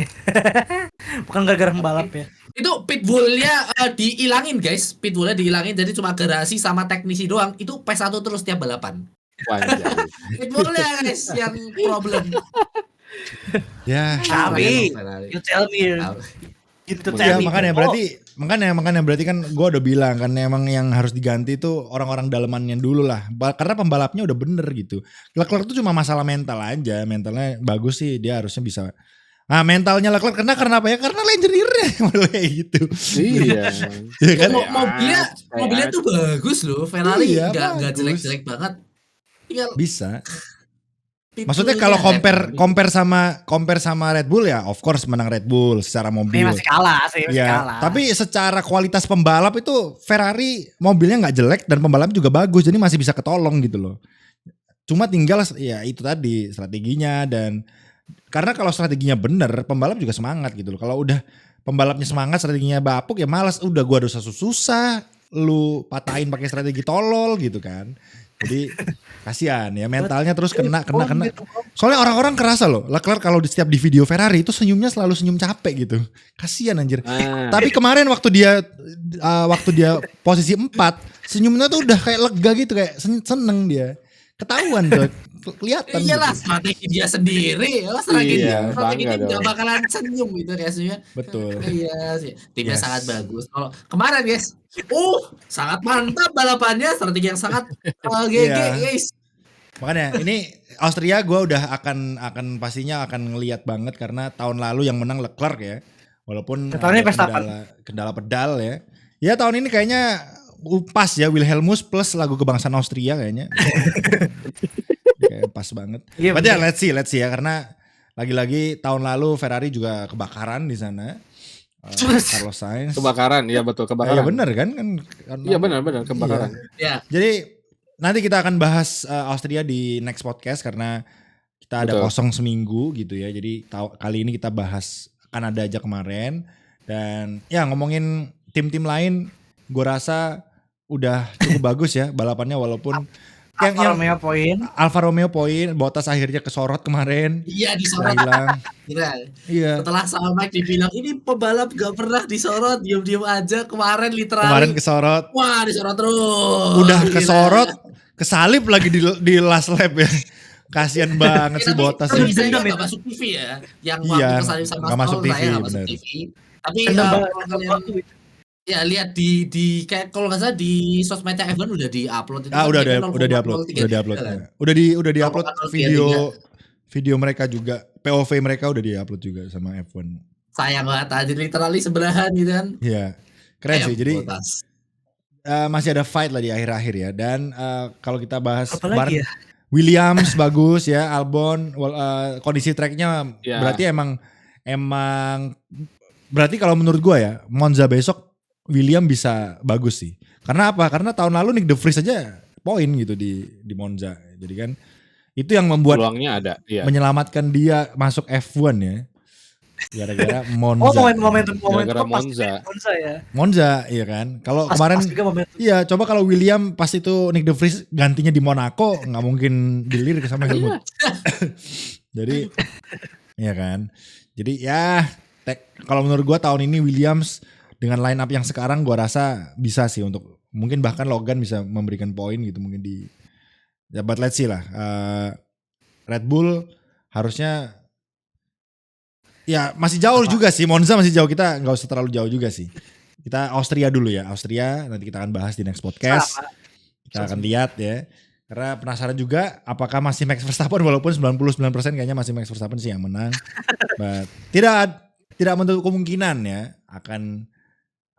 Bukan gara-gara pembalap ya. Itu pitbullnya dihilangin guys, pitbullnya dihilangin, jadi cuma garasi sama teknisi doang. Itu P1 terus tiap balapan. Wanjay. Pitbullnya guys yang problem. Ya. Tapi, Ferrari. you tell me. You to Ya tell me. makanya berarti kan gue udah bilang kan emang yang harus diganti itu orang-orang dalemannya dulu lah. Karena pembalapnya udah bener gitu. Leclerc tuh cuma masalah mental aja. Mentalnya bagus sih, dia harusnya bisa. Nah mentalnya Leclerc karena apa ya? Karena engineer-nya kayak gitu. Iya. Ya kan? Mobilnya tuh bagus loh, Ferrari Iya, nggak bagus. jelek-jelek banget. Tinggal Bisa. pitbullnya Maksudnya kalau Ferrari. compare sama Red Bull ya, of course menang Red Bull secara Ini mobil. masih kalah sih, masih Ya, kalah. tapi secara kualitas pembalap itu Ferrari mobilnya nggak jelek dan pembalap juga bagus, jadi masih bisa ketolong gitu loh. Cuma tinggal ya itu tadi strateginya, dan karena kalau strateginya bener pembalap juga semangat gitu loh. Kalau udah pembalapnya semangat strateginya bapuk ya malas, udah gua dosa susah lu patahin pakai strategi tolol gitu kan. Jadi kasihan ya mentalnya terus kena. Soalnya orang-orang kerasa loh, Leclerc kalau setiap di video Ferrari itu senyumnya selalu senyum capek gitu. Kasihan anjir. Tapi kemarin waktu dia posisi 4, senyumnya tuh udah kayak lega gitu, kayak seneng dia. Ketahuan tuh, kelihatan. Iyalah gitu. strategi dia sendiri, strategi Iya, strategi bangga dia nggak dong. bakalan senyum gitu kayaknya. Betul. Iya sih, timnya Yes. sangat bagus. Kalau kemarin guys, sangat mantap balapannya, strategi yang sangat GG Iya. guys. Makanya ini Austria gue udah akan pastinya akan ngelihat banget karena tahun lalu yang menang Leclerc ya. Walaupun Katanya ada Verstappen. kendala pedal ya. Ya tahun ini kayaknya pas ya Wilhelmus plus lagu kebangsaan Austria kayaknya. Kayak pas banget. Iya, Berarti ya bener. let's see ya, karena lagi-lagi tahun lalu Ferrari juga kebakaran di sana. Carlos Sainz. Kebakaran, iya betul Ya kebakaran. bener kan? Iya benar kebakaran. Ya, Jadi nanti kita akan bahas Austria di next podcast karena kita ada Betul. kosong seminggu gitu ya. Jadi kali ini kita bahas Kanada aja kemarin, dan ya ngomongin tim-tim lain, gue rasa udah cukup bagus ya balapannya, walaupun Alfa Romeo poin. Alfa Romeo poin, Bottas akhirnya kesorot kemarin. iya Saya disorot. bilang, Gila. iya. Setelah sama Mike dibilang ini pembalap gak pernah disorot, diam-diam aja, kemarin Kemarin literally kesorot, wah disorot terus. udah Gila. kesorot, kesalip lagi di last lap ya. Kasian banget sih Bottas. Tapi saya Dendam nggak itu. masuk TV ya. Yang Iya, waktu kesalip sama nggak masuk Stroll, TV, saya nggak masuk bener. TV. Tapi Dendam banget. kalau kalian ya lihat di kayak kalau nggak salah di sosmednya F1 udah di-upload itu. Ah, kan udah dia di-upload 0,033 kan. kan. Udah di-upload 0,033. video mereka juga, POV mereka udah di-upload juga sama F1. Sayang banget aja literally sebelahan gitu kan. Iya. Keren Kayak sih. Jadi Bottas. masih ada fight lah di akhir-akhir ya. Dan kalau kita bahas Apa lagi ya? Williams bagus ya, Albon kondisi tracknya Ya. berarti emang berarti kalau menurut gua ya, Monza besok William bisa bagus sih. Karena apa? Karena tahun lalu Nick De Vries aja poin gitu di Monza. Jadi kan itu yang membuat Peluangnya ada, iya. menyelamatkan dia masuk F1 ya. Gara-gara Oh, Monza. momentum Gara-gara pas Monza. Monza ya. Monza, iya kan. Kalau kemarin Pas juga momentum. iya, coba kalau William pas itu Nick De Vries gantinya di Monaco, nggak mungkin dilirik sama Helmut. Jadi, iya kan. Jadi ya, kalau menurut gua tahun ini Williams dengan line up yang sekarang gua rasa bisa sih untuk mungkin bahkan Logan bisa memberikan poin gitu mungkin di. Ya, but let's see lah. Red Bull harusnya ya masih jauh juga sih, Monza masih jauh, kita nggak usah terlalu jauh juga sih. Kita Austria dulu ya, Austria nanti kita akan bahas di next podcast. Kita akan lihat ya. Karena penasaran juga apakah masih Max Verstappen, walaupun 99% kayaknya masih Max Verstappen sih yang menang. But tidak menutup kemungkinan ya akan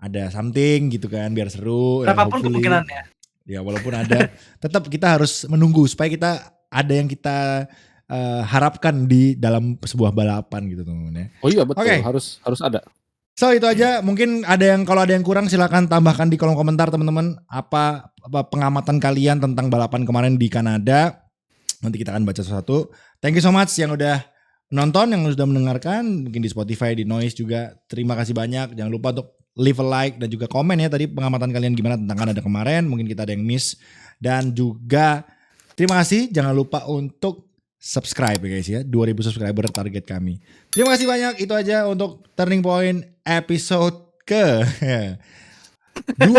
ada something gitu kan biar seru. Berapapun hopefully. kemungkinannya. Ya walaupun ada, tetap kita harus menunggu supaya kita ada yang kita harapkan di dalam sebuah balapan gitu teman-teman ya. Oh iya betul, Oke. harus ada. So itu aja, mungkin kalau ada yang kurang silakan tambahkan di kolom komentar teman-teman, apa pengamatan kalian tentang balapan kemarin di Kanada. Nanti kita akan baca satu-satu. Thank you so much yang udah nonton, yang sudah mendengarkan, mungkin di Spotify, di Noise juga. Terima kasih banyak. Jangan lupa untuk leave a like dan juga komen ya tadi pengamatan kalian gimana tentang Kanada kemarin. Mungkin kita ada yang miss. Dan juga terima kasih, jangan lupa untuk subscribe ya guys ya. 2000 subscriber target kami. Terima kasih banyak. Itu aja untuk Turning Point episode ke 20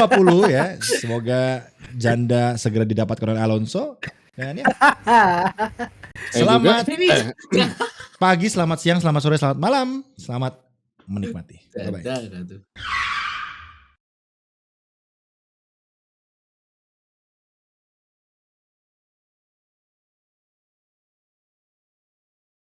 ya. Semoga janda segera didapatkan oleh Alonso. Dan ya. Selamat pagi, selamat siang, selamat sore, selamat malam. Selamat menikmati. Bye-bye. Dadah, tuh.